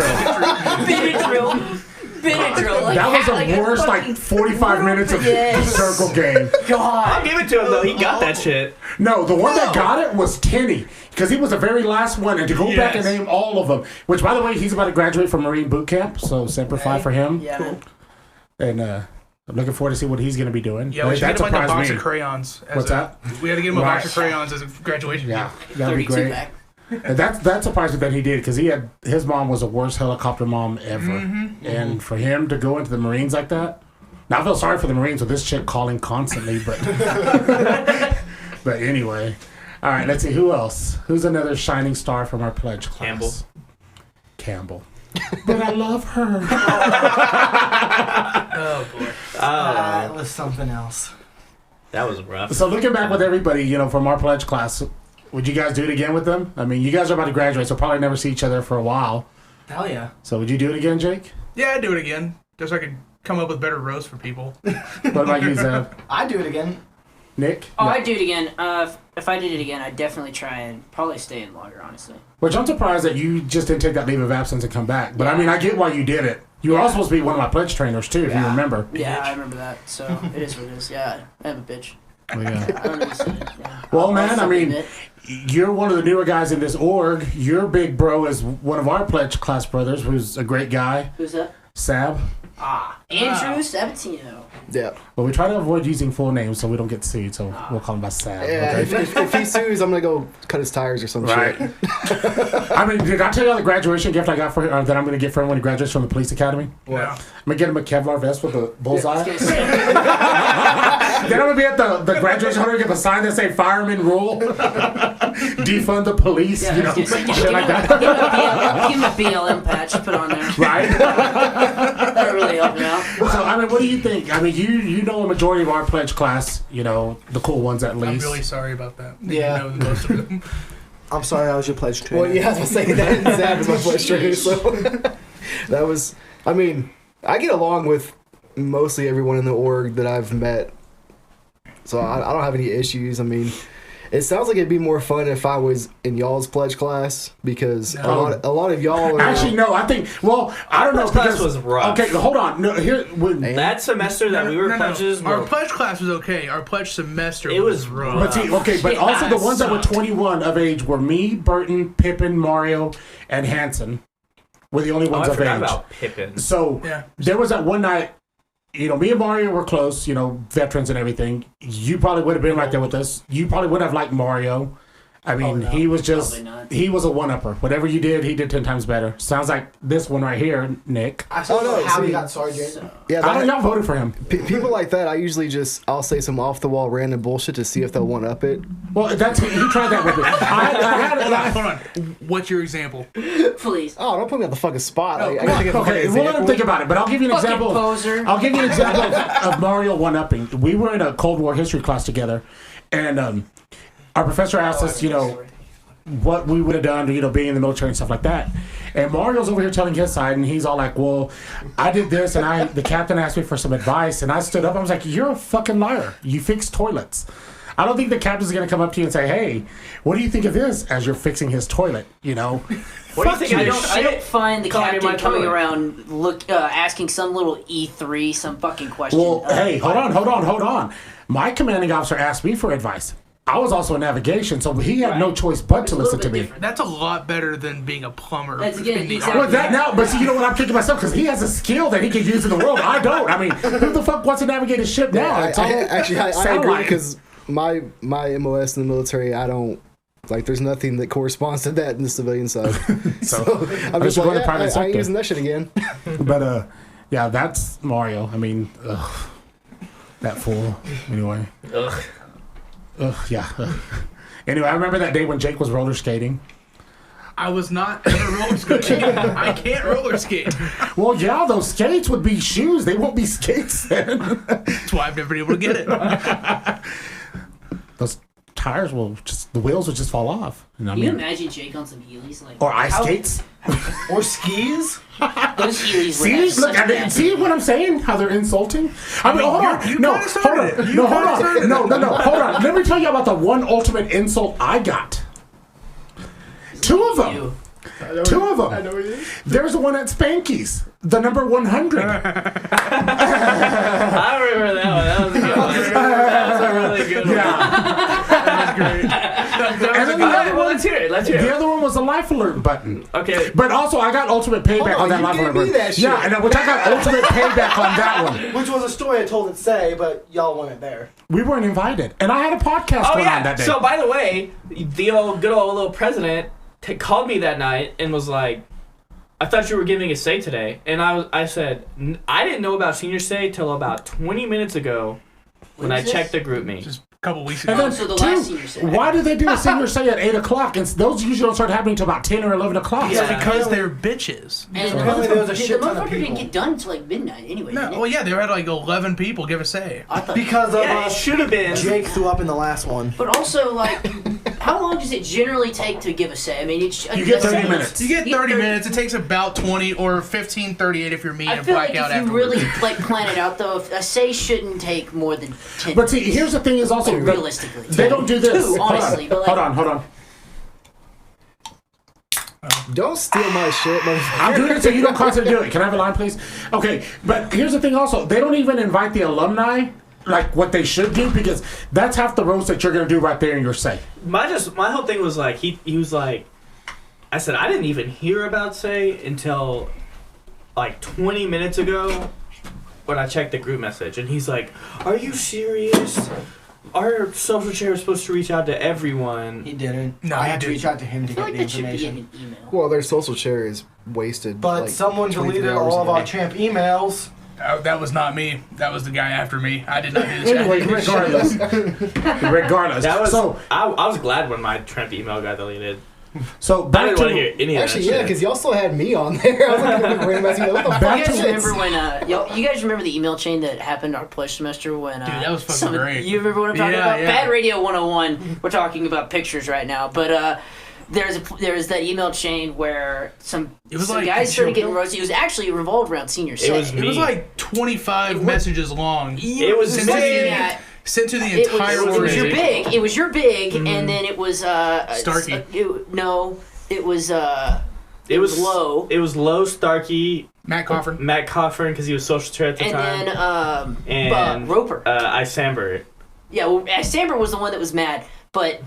Benadryl. Like, That was like the a worst, like, fucking 45 minutes of Yes. circle game. I'll God. give it to him though. He got that shit. No, the one that got it was Kenny, because he was the very last one. And to go back and Yes. name all of them, which, by the way, he's about to graduate from Marine Boot Camp, so Semper Fi for him. Yeah, man. And I'm looking forward to see what he's going to be doing. Yeah, we should That get him like a surprised box me. of crayons. What's that? We had to get him a Right. box of crayons as a graduation Yeah, gift. that'd be 32 great. back. And that surprised me that he did, because his mom was the worst helicopter mom ever. Mm-hmm. And for him to go into the Marines like that, now I feel sorry for the Marines with this chick calling constantly, but but anyway. All right, let's see who else. Who's another shining star from our pledge class? Campbell. But I love her. Oh boy. That was something else. That was rough. So looking back with everybody, from our pledge class, would you guys do it again with them? I mean, you guys are about to graduate, so probably never see each other for a while. Hell yeah. So would you do it again, Jake? Yeah, I'd do it again. Just so I could come up with better roasts for people. What about you, Zev? I'd do it again. Nick? Oh, Yeah. I'd do it again. If I did it again, I'd definitely try and probably stay in longer, honestly. Which I'm surprised that you just didn't take that leave of absence and come back. But I mean, I get why you did it. You were all supposed to be one of my pledge trainers too, if you remember. Yeah, I remember that. So it is what it is. Yeah, I am a bitch. Well, yeah. I don't know what to say. Yeah. Well, I'll man, I fucking mean, admit. you're one of the newer guys in this org. Your big bro is one of our pledge class brothers, who's a great guy, Who's that? Sab. Andrew Sabatino. Yeah. But we try to avoid using full names so we don't get sued, so we'll call him by Sab. Yeah, Okay? if he sues, I'm gonna go cut his tires or some Right. shit. I mean, did I tell you the graduation gift I got for that I'm going to get for him when he graduates from the police academy? Yeah. I'm going to get him a Kevlar vest with a bullseye. Gonna say- Then I'm going to be at the graduation hall and get the sign that say fireman rule. Defund the police, Yeah, I was gonna say, shit like that. Give him a BLM patch to put on there. Right? That'll really help me out. So, I mean, what do you think? I mean, you know a majority of our pledge class, the cool ones at I'm least. really sorry about that. Yeah. You know most of them. I'm sorry I was your pledge trainer. Well, yeah, I was gonna say that, and Zab is my pledge trainer, so that was. I mean, I get along with mostly everyone in the org that I've met, so I don't have any issues. I mean, it sounds like it'd be more fun if I was in y'all's pledge class because a lot of y'all are Actually, no, I think, I don't know. Our class Because, was rough. Okay, hold on. No, That semester that we were pledges, Our were- pledge class was okay. Our pledge semester It was rough. But see, okay, but Shit, also the that ones that were sucked. 21 of age were me, Burton, Pippin, Mario, and Hanson. Were the only oh, ones I of forgot age. about Pippin. So Yeah. there was that one night, me and Mario were close, veterans and everything. You probably would have been right there with us. You probably would have liked Mario. I mean, no, he was just, probably not. he was a one-upper. Whatever you did, he did 10 times better. Sounds like this one right here, Nick. I still Oh, don't no, know how see- he got sergeant. So, Yeah, I don't that, know, y'all voted for him. people like that, I usually I'll say some off the wall random bullshit to see if they'll one up it. Well, he tried that with me. Hold on. What's your example? please. Oh, don't put me on the fucking spot. I gotta think of a fucking Okay, we'll let him example. think about it, but I'll give you an Fucking example. poser. I'll give you an example of Mario one-upping. We were in a Cold War history class together, and our professor asked us, what we would have done, being in the military and stuff like that. And Mario's over here telling his side, and he's all like, well, I did this, and the captain asked me for some advice, and I stood up, I was like, you're a fucking liar. You fix toilets. I don't think the captain's going to come up to you and say, hey, what do you think of this as you're fixing his toilet, What do you think? I don't find the cleaning captain my coming toilet. around asking some little E3 some fucking question. Well, hey, hold on. My commanding officer asked me for advice. I was also in navigation, so he had no choice but to It's a listen little to bit me. different. That's a lot better than being a plumber. That's again, in the exactly. Well, that now, but see, you know what I'm thinking to myself, because he has a skill that he can use in the world. I don't. I mean, who the fuck wants to navigate a ship now? I It's all I sound agree like. because my MOS in the military, I don't like. There's nothing that corresponds to that in the civilian side. So I'm I just should go in like, the private I ain't sector. using that shit again. But yeah, that's Mario. I mean, that fool. Anyway, yeah. Anyway, I remember that day when Jake was roller skating. I was not ever roller skating. I can't roller skate. Well, yeah, those skates would be shoes. They won't be skates then. That's why I've never been able to get it. Those tires the wheels will just fall off. You know what I Can you mean? imagine Jake on some Heelys? Like, Or ice how- skates. Or skis? Those Heelys would See, have look, such bad see what I'm saying? How they're insulting? I mean, hold on. you No, kinda hold started on. it. You No, kinda hold on. started it. No, hold on. Let me tell you about the one ultimate insult I got. Two of them. You. Two of them. There's the one at Spanky's, the number 100. I remember that one. That was a good one. That was a really good one. Yeah. That was And then a the good other one. Well, one, let's hear it. Let's hear the it. other one was the life alert button. Okay. But also, I got ultimate payback Hold on, on that you life gave alert me button. that shit. Yeah, and which I got ultimate payback on that one. Which was a story I told at Say, but y'all weren't there. We weren't invited, and I had a podcast Oh going on yeah. that day. So by the way, the good old little president called me that night and was like, "I thought you were giving a say today," and I said, "I didn't know about senior say till about 20 minutes ago when I is this? checked the group me." Just a couple weeks And ago. then, so the two, last senior say. why do they do a senior say at 8 o'clock? And those usually don't start happening until about 10 or 11 o'clock. Yeah, Yeah. because they're bitches. And the Apparently there was a motherfucker, shit the ton of motherfucker didn't people. get done until like midnight anyway. No, didn't it? well, yeah, they had like 11 people give a say. I thought. Because of Yeah, it should have been. Jake threw up in the last one. But also, like, how long does it generally take to give a say? I mean, You get 30 minutes. You get 30 minutes. It takes about 20 or 15, 38 if you're me I and feel black like out if you afterwards. really like plan it out, though, if a say shouldn't take more than 10. But see, here's the thing is also, minutes, realistically, they don't do this. Two, honestly, but like, Hold on. Don't steal my shit, motherfucker. I'm doing it so you don't constantly do it. Can I have a line, please? Okay, but here's the thing also. They don't even invite the alumni like what they should do, because that's half the roast that you're going to do right there in your say. My whole thing was like he was like, I said I didn't even hear about say until like 20 minutes ago when I checked the group message, and he's like, "Are you serious? Our social chair is supposed to reach out to everyone." He didn't. No, I he had to didn't. reach out to him I to feel get like the that should be in information. an email. Well, their social share is wasted. But like, someone 23 deleted hours all of a our day. champ emails. That was not me. That was the guy after me. I did not do this. Anyway, regardless. That was so I was glad when my Trump email got deleted. so I back didn't want to to hear any of Actually, that yeah, shit. because y'all still had me on there. I was looking at the random ass email. What the fuck Back You to guys is this? remember when you guys remember the email chain that happened our pledge semester when Dude, that was fucking great. You remember what I'm talking Yeah, about? yeah. Bad Radio 101. We're talking about pictures right now, but there's that email chain where some was some like guys started joke- getting roasted. It was actually revolved around senior say. was It was me. like 25 messages long. It was Sent me. to the, Yeah. sent to the It entire was your organization. big. It was your big, and then it was Starkey. It was It was low. It was low, Starkey, Matt Coffin. Matt Coffin because he was social chair at the and time, then and Roper. Isamber. Yeah, well, Samber was the one that was mad, but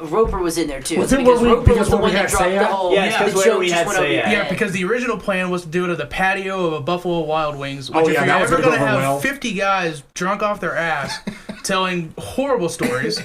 Roper was in there too. Was it because where we- Roper because was the where one we that had dropped Say the It? whole. Yeah, it's 'cause the where joke we just had went Say over It. your Yeah, head. because the original plan was to do it at the patio of a Buffalo Wild Wings. Which Oh, if yeah, you're that was ever gonna going to go over have well. 50 guys drunk off their ass telling horrible stories,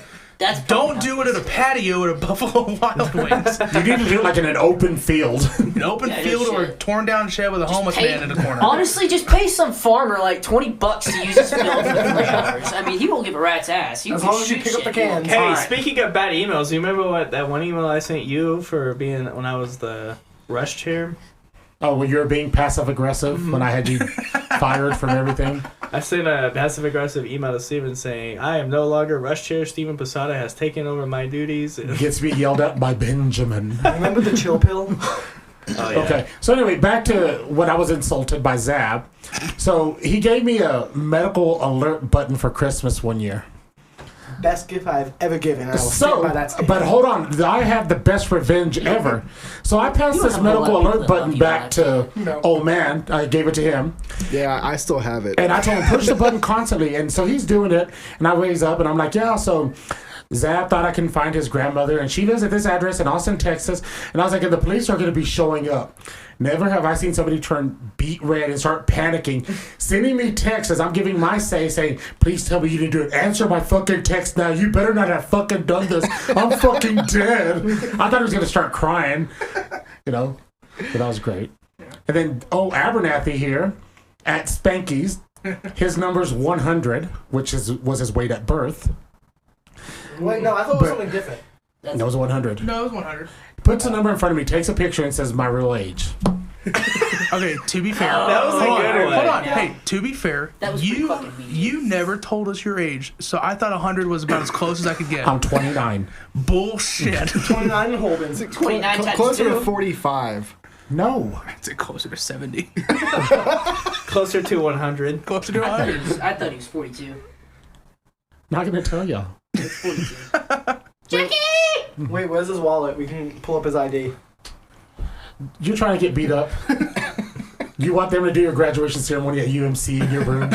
Don't do it at a patio at a Buffalo Wild Wings. You need to do it like in an open field. An open field or a torn down shed with a homeless man in the corner. Honestly, just pay some farmer like $20 to use his film for 3 hours. I mean, he won't give a rat's ass. He As will long as you shoot pick up the shit. cans. Hey, Alright. speaking of bad emails, do you remember that one email I sent you for being when I was the rush chair? Oh, when you were being passive aggressive when I had you fired from everything. I sent a passive aggressive email to Steven saying, "I am no longer rush chair. Steven Posada has taken over my duties." Gets me yelled at by Benjamin. Remember the chill pill? Oh, yeah. Okay, so anyway, back to when I was insulted by Zab. So he gave me a medical alert button for Christmas one year. Best gift I've ever given. I will stand by that statement. But hold on, I have the best revenge ever. So I passed You this have a lot medical of people alert that button love you back on to No. old man. I gave it to him. Yeah, I still have it. And I told him, push the button constantly. And so he's doing it. And I raise up and I'm like, yeah, so Zab thought I can find his grandmother. And she lives at this address in Austin, Texas. And I was like, and the police are going to be showing up. Never have I seen somebody turn beet red and start panicking, sending me texts as I'm giving my say, saying, please tell me you didn't do it. Answer my fucking text now. You better not have fucking done this. I'm fucking dead. I thought he was going to start crying, but that was great. And then, Abernathy here at Spanky's. His number's 100, which was his weight at birth. Wait, no, I thought it was something different. That was 100. No, it was 100. Puts a number in front of me, takes a picture, and says my real age. Okay, to be fair. That was a hold good on, one. Hold on. Yeah. Hey, to be fair, That was pretty you fucking mean. you never told us your age, so I thought 100 was about as close as I could get. I'm 29. Bullshit. 29 and Holden. 29 times Closer 2. to 45. No. I'd say closer to 70. Closer to 100. Closer to I 100. thought he was 42. Not going to tell y'all. It's 42. Jackie! Wait, where's his wallet? We can pull up his ID. You're trying to get beat up. You want them to do your graduation ceremony at UMC in your room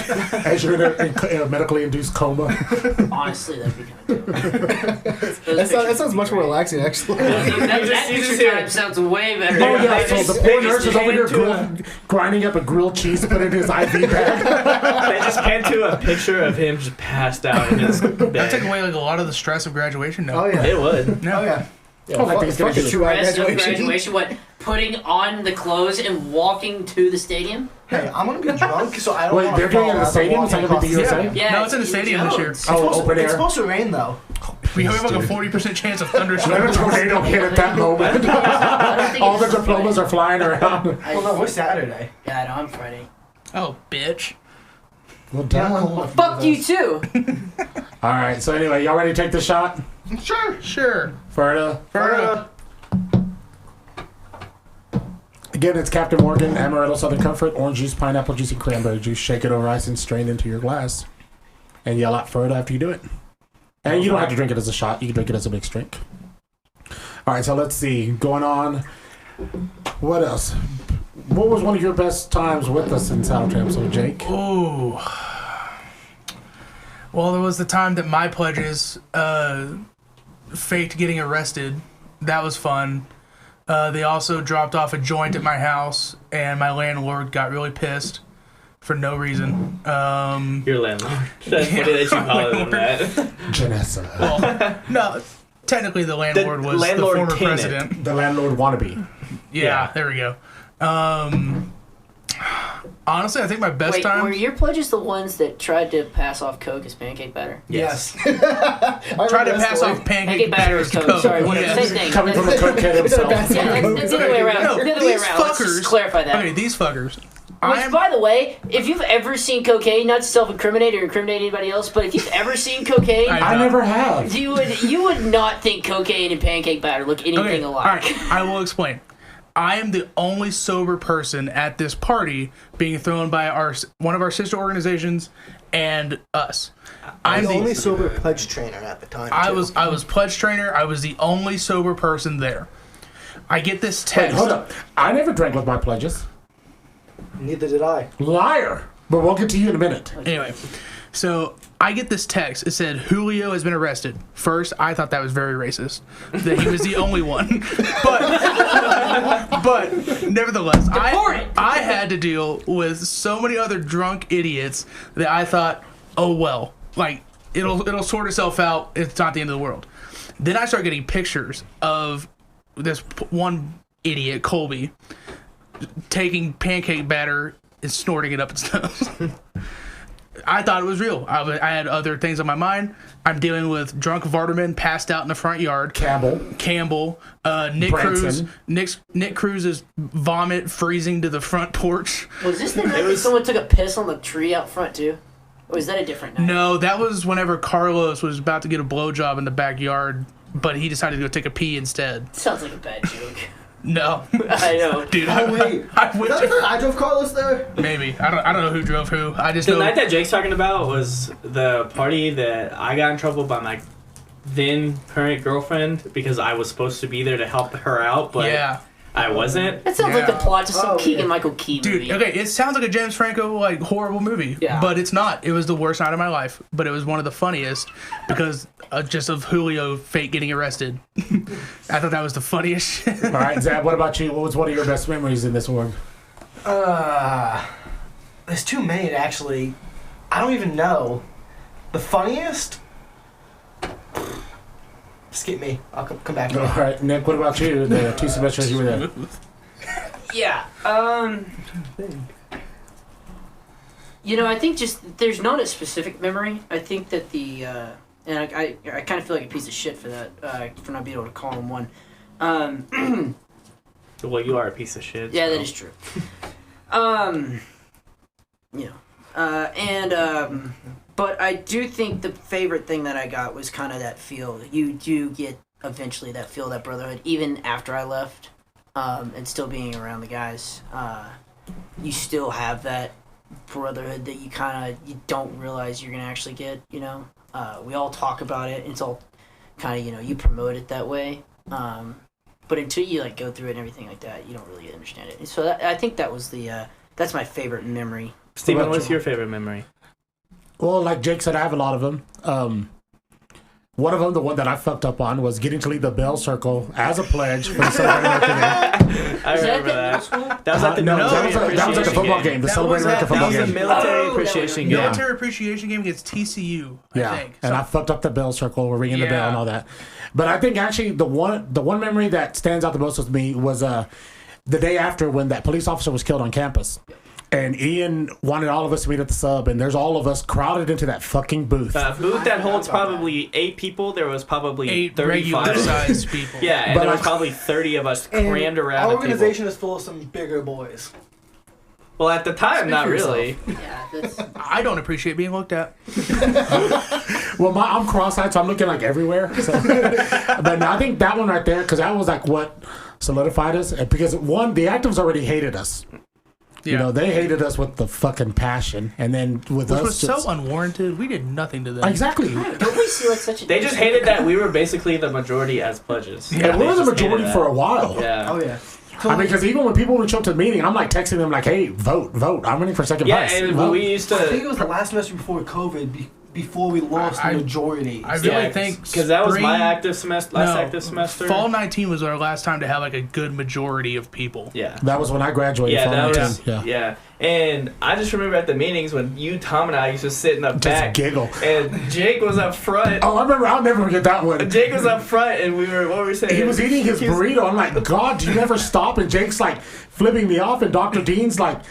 as you're in a medically induced coma. Honestly, that'd be kind of dope. That sounds much more relaxing, actually. That You just picture hear- time sounds way better. Oh, yeah, They so just- the they poor just nurse is over here hand to grinding up a grilled cheese to put in his IV bag. They just pan to a picture of him just passed out in his That bed. took away like a lot of the stress of graduation. No. Oh, yeah. It would. No. Oh, yeah. Yeah, I think it's gonna fuck be a 2-hour Rest of graduation. graduation, what? Putting on the clothes and walking to the stadium? Hey, I'm gonna be drunk, so I don't Wait, want they're to doing fall it in the as I'm stadium? It's walking not gonna be across the the USA? stadium. No, it's in the stadium this year. Oh, open It's air. supposed to rain, though. We have like a 40% chance of Let a thunderstorms. tornado hit at that moment. I don't think All the it's diplomas are flying around. Well, no, we're Saturday. Yeah, I know, I'm Friday. Oh, bitch. Well, damn. Well, fuck you too! All right, so anyway, y'all ready to take the shot? Sure. Ferda. Again, it's Captain Morgan, Amaretto Southern Comfort, orange juice, pineapple juice, and cranberry juice. Shake it over ice and strain into your glass. And yell out Ferda after you do it. And you don't have to drink it as a shot. You can drink it as a mixed drink. All right, so let's see. Going on. What else? What was one of your best times with us in Saddle Tramp? So, Jake? Ooh. Well, there was the time that my pledges faked getting arrested. That was fun. They also dropped off a joint at my house, and my landlord got really pissed for no reason. Your landlord. That's funny that you call him that. Janessa. Well, no, technically the landlord was landlord the former tenant. president. The landlord wannabe. Yeah, there we go. Honestly, I think my best Wait, time. were your pledges the ones that tried to pass off Coke as pancake batter? Yes. Tried to pass off Pancake pancake batter batter is as Coke. Sorry, Coke. whatever. Yes. Same thing. Coming from a cokehead himself. Yeah, that's the other way around. No, The other way these around. Let's just clarify that. Okay, these fuckers. Which, by the way, if you've ever seen cocaine, not to self-incriminate or incriminate anybody else, but if you've ever seen cocaine, I never have. you would not think cocaine and pancake batter look anything Okay, alike. all right, I will explain. I am the only sober person at this party being thrown by one of our sister organizations and us. I'm I'm the only sober pledge trainer at the time. I too. was pledge trainer. I was the only sober person there. I get this Wait, text. hold up. I never drank with my pledges. Neither did I. Liar. But we'll get to you in a minute. Anyway, so I get this text. It said Julio has been arrested. First, I thought that was very racist. That he was the only one. But nevertheless, I had to deal with so many other drunk idiots that I thought, oh well. Like, it'll sort itself out. It's not the end of the world. Then I start getting pictures of this one idiot, Colby, taking pancake batter and snorting it up his nose. I thought it was real. I had other things on my mind. I'm dealing with drunk Vardaman passed out in the front yard. Campbell, Nick Cruz. Nick Cruz's vomit freezing to the front porch. Was this the night that someone took a piss on the tree out front too? Or was that a different night? No, that was whenever Carlos was about to get a blowjob in the backyard, but he decided to go take a pee instead. Sounds like a bad joke. No. I know. Dude, wait. I drove Carlos there? Maybe. I don't know who drove who. I just The know. night that Jake's talking about was the party that I got in trouble by my then current girlfriend because I was supposed to be there to help her out, but I wasn't. That sounds like the plot to some Keegan-Michael Key movie. Dude, okay, it sounds like a James Franco like horrible movie, but it's not. It was the worst night of my life, but it was one of the funniest because just of Julio fake getting arrested. I thought that was the funniest shit. All right, Zab, what about you? What was one of your best memories in this one? There's too many to actually. I don't even know. The funniest? Skip me. I'll come back to All it. right, Nick, what about you? The 2 semesters you were there. Yeah. You know, I think just there's not a specific memory. I think that and I kind of feel like a piece of shit for that, for not being able to call him one. Well, you are a piece of shit. Yeah, so. that is true. You know, but I do think the favorite thing that I got was kind of that feel. You do get eventually that feel, that brotherhood, even after I left, and still being around the guys. You still have that brotherhood that you don't realize you're gonna actually get. You know, we all talk about it. It's all kind of, you promote it that way. But until you like go through it and everything like that, you don't really understand it. So I think that was that's my favorite memory. Steven, what's your favorite memory? Well, like Jake said, I have a lot of them. One of them, the one that I fucked up on, was getting to lead the Bell Circle as a pledge for the Celebrating American Day. I remember that. That was at the that was at the football game. The Celebrating American football game. That was the military appreciation game. Military appreciation game against TCU, I think. And I fucked up the Bell Circle. We're ringing the bell and all that. But I think actually the one memory that stands out the most with me was the day after when that police officer was killed on campus. And Ian wanted all of us to meet at the sub, and there's all of us crowded into that fucking booth. Booth that holds probably 8 people. There was probably 8 35 regular-sized people. Yeah, and there was probably 30 of us crammed around. Our organization is full of some bigger boys. Well, at the time, not really. Yeah, I don't appreciate being looked at. Well, I'm cross-eyed, so I'm looking like everywhere. So. But no, I think that one right there, because that was like what solidified us. Because one, the actives already hated us. Yeah. You know, they hated us with the fucking passion, and then with Which us, was so unwarranted. We did nothing to them. Exactly. Don't we see like such a? They just hated that we were basically the majority as pledges. Yeah, we were the majority for a while. Yeah. Oh yeah. I mean, because even when people would show up to the meeting, I'm like texting them like, "Hey, vote! I'm running for second place." Yeah, and vote. we used to. I think it was the last semester before COVID, before we lost the majority. I really think because that was my spring- active semester. Last active semester. Fall 19 was our last time to have like a good majority of people. Yeah. That was when I graduated. Yeah, fall that 19. was. Yeah. And I just remember at the meetings when you, Tom, and I used to sit in the back, giggle, and Jake was up front. Oh, I remember. I'll never forget that one. Jake was up front, and what were we saying? He was eating his burrito. I'm like, God, do you ever stop? And Jake's like flipping me off, and Dr. Dean's like,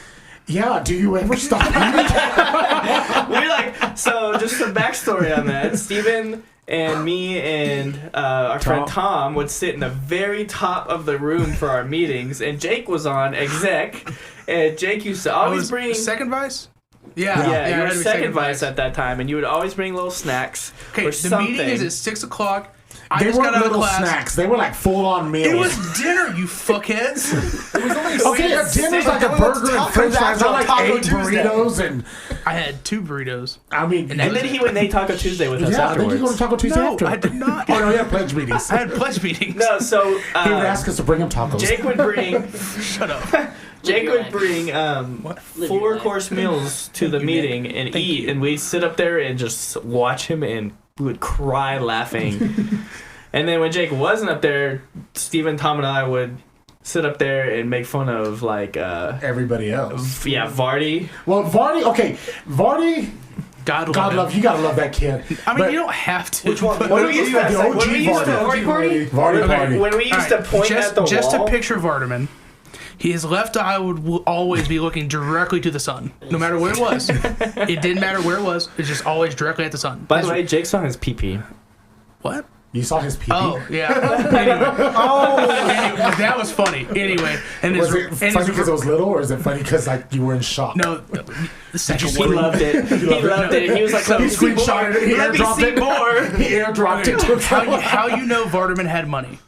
yeah, do you ever stop eating? We're like, so just some backstory on that. Steven and me and our friend Tom would sit in the very top of the room for our meetings, and Jake was on exec, and Jake used to always bring second vice. Yeah, you it were had to be second vice at that time, and you would always bring little snacks. Okay, or the something. meeting is at 6 o'clock. I They just got weren't out of little class. snacks. They were like full-on meals. It was dinner, you fuckheads. It was only Okay, yeah, dinner's like a burger and french fries. I like 8 burritos, and I had 2 burritos. I mean, And then he went Taco Tuesday with us yeah, I think afterwards. you go to Taco Tuesday No, after. I did not. Oh no, yeah, pledge meetings. I had pledge meetings. No, so He would ask us to bring him tacos. Jake would bring Shut up. Jake your would bring Live your 4-course meals to the meeting and eat, and we'd sit up there and just watch him, and we would cry laughing. And then when Jake wasn't up there, Steven, Tom, and I would sit up there and make fun of like everybody else. Vardy. Well, Vardy. Okay, Vardy. God love God him. love you. Gotta love that kid. I mean, But you don't have to. Which one? but- When we used to, The OG when we used to, Vardy. Vardy okay, party. when we used All to right, point just, at the just wall. to picture Vardaman, his left eye will always be looking directly to the sun, no matter where it was. It didn't matter where it was. It's just always directly at the sun. By the way, Jake saw his pee-pee. What? You saw his pee. Oh, yeah. Anyway, that was funny. Anyway, and Was it funny because it was little, or is it funny because like you were in shock? no, the second He one. loved it. He loved it. He was like, So- let me He see more. screenshotted it. He Let me airdropped see it. more. He airdropped it to How you know Vardaman had money?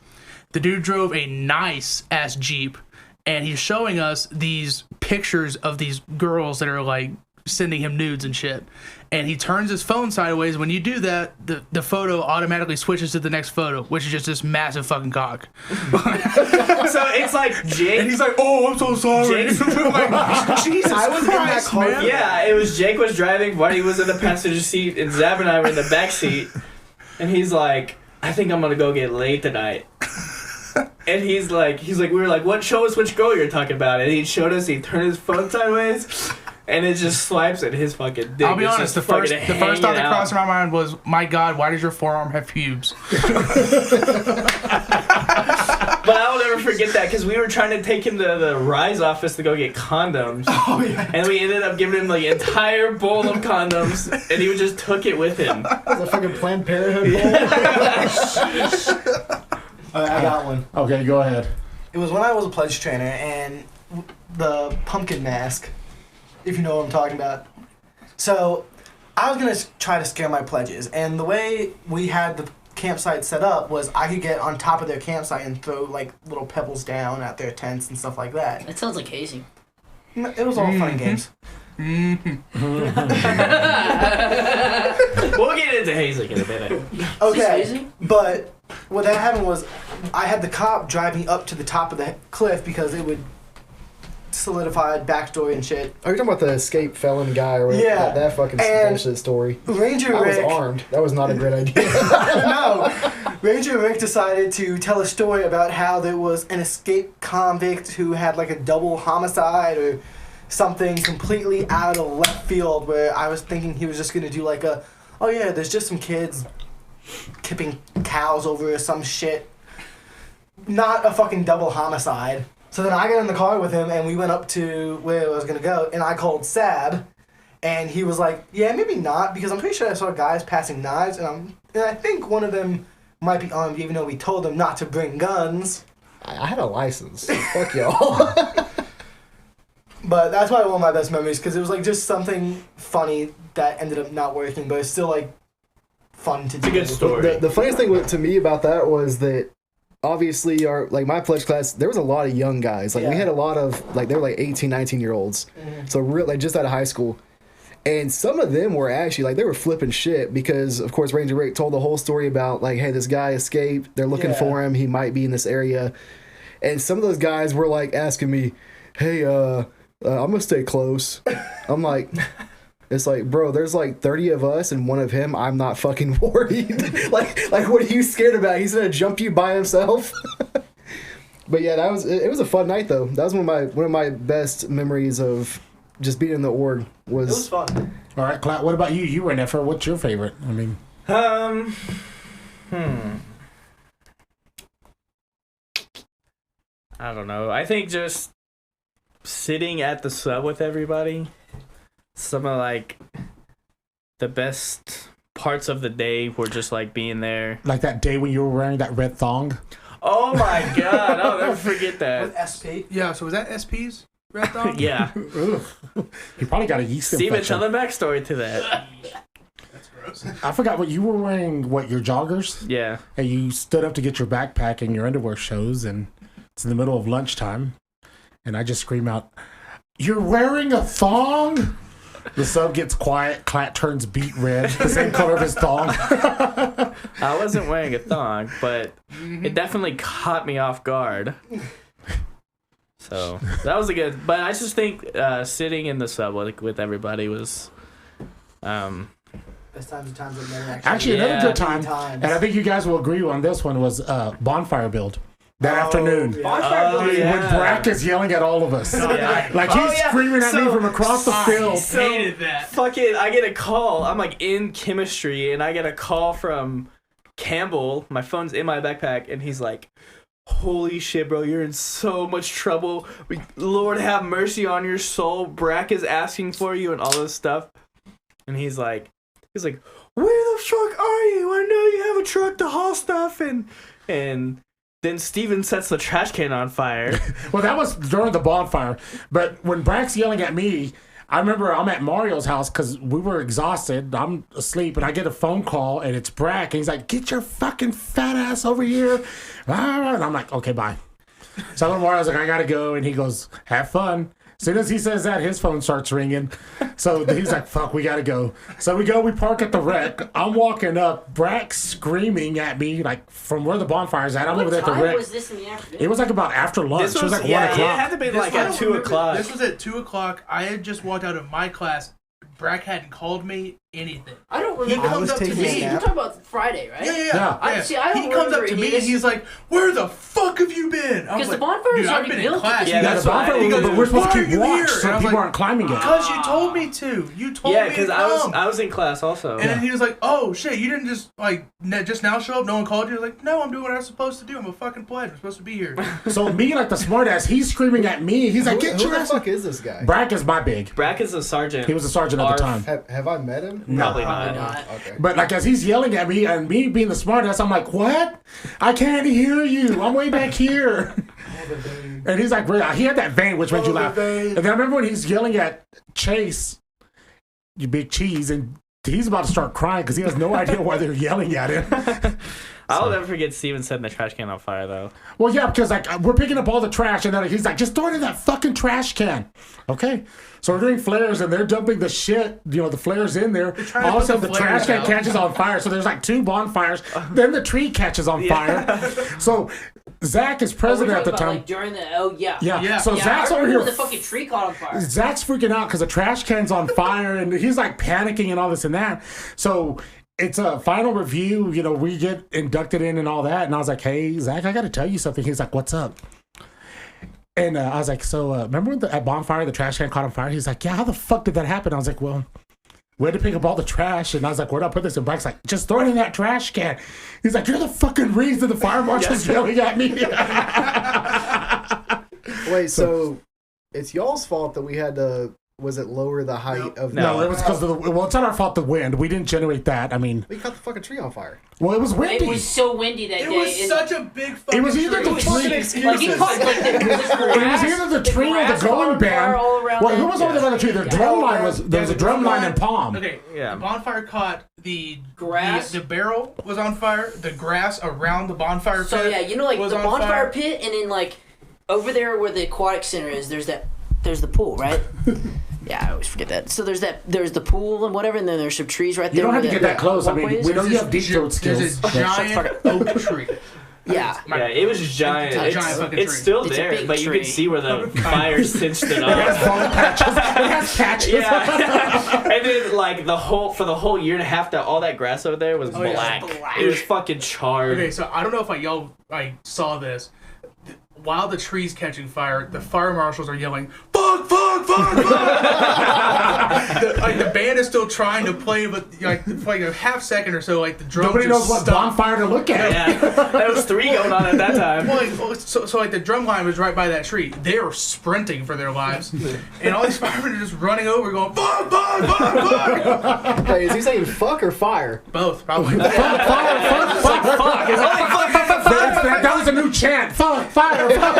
The dude drove a nice ass Jeep, and he's showing us these pictures of these girls that are like sending him nudes and shit. And he turns his phone sideways. When you do that, the photo automatically switches to the next photo, which is just this massive fucking cock. So it's like Jake. And he's like, "Oh, I'm so sorry." Jake's- Like, Jesus I was in that Christ, car. man. Yeah, it was Jake was driving, Vardy was in the passenger seat, and Zab and I were in the back seat. And he's like, I think I'm gonna go get laid tonight. And he's like, we were like, what? Show us which girl you're talking about. And he showed us. He turned his phone sideways, and it just swipes at his fucking dick. I'll be It's honest. just The first fucking thought that hanging out. crossed my mind was, "My God, why does your forearm have pubes?" But I'll never forget that because we were trying to take him to the Rise office to go get condoms. Oh yeah. And we ended up giving him the entire bowl of condoms, and he just took it with him. That's a fucking Planned Parenthood bowl. Alright, I got one. Okay, go ahead. It was when I was a pledge trainer, and the pumpkin mask, if you know what I'm talking about. So, I was gonna try to scare my pledges, and the way we had the campsite set up was I could get on top of their campsite and throw like little pebbles down at their tents and stuff like that. That sounds like hazing. It was all fun and games. We'll get into hazing in a minute. Is this Okay, hazing? but what that happened was I had the cop drive me up to the top of the cliff because it would solidify backstory and shit. Are you talking about the escaped felon guy or whatever? Yeah. That fucking And- bullshit story. Ranger I was Rick. armed. That was not a great idea. No, Ranger Rick decided to tell a story about how there was an escaped convict who had like a double homicide or something completely out of left field. Where I was thinking he was just gonna do like a, oh yeah, there's just some kids tipping cows over or some shit. Not a fucking double homicide. So then I got in the car with him and we went up to where I was gonna go, and I called Sab, and he was like, "Yeah, maybe not, because I'm pretty sure I saw guys passing knives, and I think one of them might be armed, even though we told them not to bring guns." I had a license. Fuck y'all. But that's probably one of my best memories because it was like just something funny that ended up not working, but it's still like fun to do. a good story. The funniest thing to me about that was that obviously my pledge class, there was a lot of young guys. Like we Yeah. had a lot of they were like 18, 19 year olds. Mhm. So like just out of high school. And some of them were actually they were flipping shit because of course Ranger Rick told the whole story about like, hey, this guy escaped. They're looking Yeah. for him. He might be in this area. And some of those guys were like asking me, hey, I'm gonna stay close. I'm like, it's like, bro, there's like 30 of us and one of him. I'm not fucking worried. like, what are you scared about? He's gonna jump you by himself. But yeah, it was a fun night though. That was one of my best memories of just being in the org. It was fun. All right, Clout. What about you? You were Neff. What's your favorite? I mean, I don't know. I think just sitting at the sub with everybody, some of like the best parts of the day were just like being there. like that day when you were wearing that red thong. Oh my god, I'll never forget With that. SP. Yeah. So was that SP's red dog? Yeah. Ugh. You probably got a yeast Steven, infection. tell the backstory to that. That's gross. I forgot what you were wearing. What, your joggers? Yeah. And you stood up to get your backpack and your underwear shows, and it's in the middle of lunchtime, and I just scream out, "You're wearing a thong!" The sub gets quiet. Clat turns beet red, the same color of his thong. I wasn't wearing a thong, but it definitely caught me off guard. So that was a good. But I just think sitting in the sub with everybody was. Best times and times that never Actually, Yeah. another good time, Times. and I think you guys will agree on this one, was bonfire build. that afternoon. When Brack is yelling at all of us. Yeah. Like he's screaming at me from across the field. Hated that. Fucking, I get a call. I'm like in chemistry, and I get a call from Campbell. My phone's in my backpack, and he's like, "Holy shit, bro, you're in so much trouble. Lord have mercy on your soul. Brack is asking for you," and all this stuff. And he's like, "Where the fuck are you? I know you have a truck to haul stuff." And then Steven sets the trash can on fire. Well, that was during the bonfire. But when Brack's yelling at me, I remember I'm at Mario's house because we were exhausted. I'm asleep, and I get a phone call, and it's Brack. And he's like, "Get your fucking fat ass over here." And I'm like, "Okay, bye." So I'm Mario's like, "I got to go." And he goes, "Have fun." As soon as he says that, his phone starts ringing. So he's like, "Fuck, we got to go." So we park at the wreck. I'm walking up, Brack's screaming at me, like, from where the bonfire's at. I'm over there at the What time wreck. was this in the afternoon? It was like about after lunch. It was like 1 It o'clock. had to be like I at don't 2 remember. o'clock. This was at 2 o'clock. I had just walked out of my class. Brack hadn't called me anything. I don't He remember. comes up to taking a me. nap. You're talking about Friday, right? Yeah. I don't He comes up remember to any me of and this. he's like, "Where the fuck have you been?" I was Because the like, bonfire's "Dude, I've already been in built. class." Yeah, Yeah, that's the why. bonfire, He goes, but we're supposed "Why to are keep you watch here?" so And I was people like, aren't climbing it. Because you told me to. You told Yeah, me because to come. I was in class also. And then he was like, "Oh shit, you didn't just like just now show up? No one called you?" I was like, "No, I'm doing what I'm supposed to do. I'm a fucking pledge. I'm supposed to be here." So me, like the smartass, he's screaming at me. He's like, "Get Who your the ass!" fuck is this guy? Brack is my big. Brack is a sergeant. He was a sergeant at the time. Have I met him? Probably Probably not. not. Okay. But like as he's yelling at me and me being the smartass, I'm like, "What? I can't hear you. I'm way back here." And he's like, "He had that vein which made you laugh." And then I remember when he's yelling at Chase, "You big cheese," and he's about to start crying because he has no idea why they're yelling at him. I'll never forget Steven setting the trash can on fire, though. Well, yeah, because like we're picking up all the trash, and then he's like, "Just throw it in that fucking trash can." Okay, so we're doing flares, and they're dumping the shit. The flares in there. trying to All of a put sudden, the the trash flares can out. catches on fire. So there's like 2 bonfires. Then the tree catches on fire. So Zach is Oh, we're president at the talking about, time. like, during the Yeah. Yeah. So Yeah, Zach's I over remember here. when the fucking tree caught on fire. Zach's freaking out because the trash can's on fire, and he's like panicking and all this and that. So it's a final review. We get inducted in and all that. And I was like, "Hey, Zach, I got to tell you something." He's like, "What's up?" And I was like, "So remember when at bonfire the trash can caught on fire?" He's like, "Yeah, how the fuck did that happen?" I was like, "Well, we had to pick up all the trash." And I was like, "Where'd I put this?" And Brack's like, "Just throw it in that trash can." He's like, "You're the fucking reason the fire marshal's yelling at me." Wait, so it's y'all's fault that we had to, was it lower the height of No, the... it was because of it's not our fault. The wind. We didn't generate that. I mean, We caught the fucking tree on fire. well, it was windy. It was so windy that It day. was such a big fucking It was either tree. the tree. Like, it caught, like, It was either the tree or the going band. Well, who was over there by the tree? The drum line was. There was a drum line and palm. Okay, Yeah. the bonfire caught the Grass? The barrel was on fire. The grass around the bonfire pit. So yeah, like was the on bonfire fire. pit, and then like over there where the aquatic center is, there's the pool, right? Yeah, I always forget that. So there's the pool and whatever, and then there's some trees right there. You don't have to where get that close. I mean, walkway is. we know you have There's deep throat There's skills. a giant oak tree. Yeah. Yeah, it was giant. It's a giant It's, fucking it's tree. still It's a there, big but you tree. can see where the fire cinched it It has off. bald patches. It has patches. Yeah, and then like for the whole year and a half, that all that grass over there was yeah. black. Black. It was fucking charred. Okay, so I don't know if y'all saw this. While the tree's catching fire, the fire marshals are yelling, "Fuck, fuck, fuck, fuck!" the band is still trying to play, but for a half second or so, the drums Nobody just knows what stop. bonfire to look at. Yeah, there was 3 going on at that time. Well, so the drum line was right by that tree. They were sprinting for their lives, and all these firemen are just running over, going, "Fuck, fuck, fuck, fuck!" Hey, is he saying fuck or fire? Both, probably. Fuck, fire, fuck, fuck, fuck. It's only fuck. That was a new chant. Fuck, fire, fuck.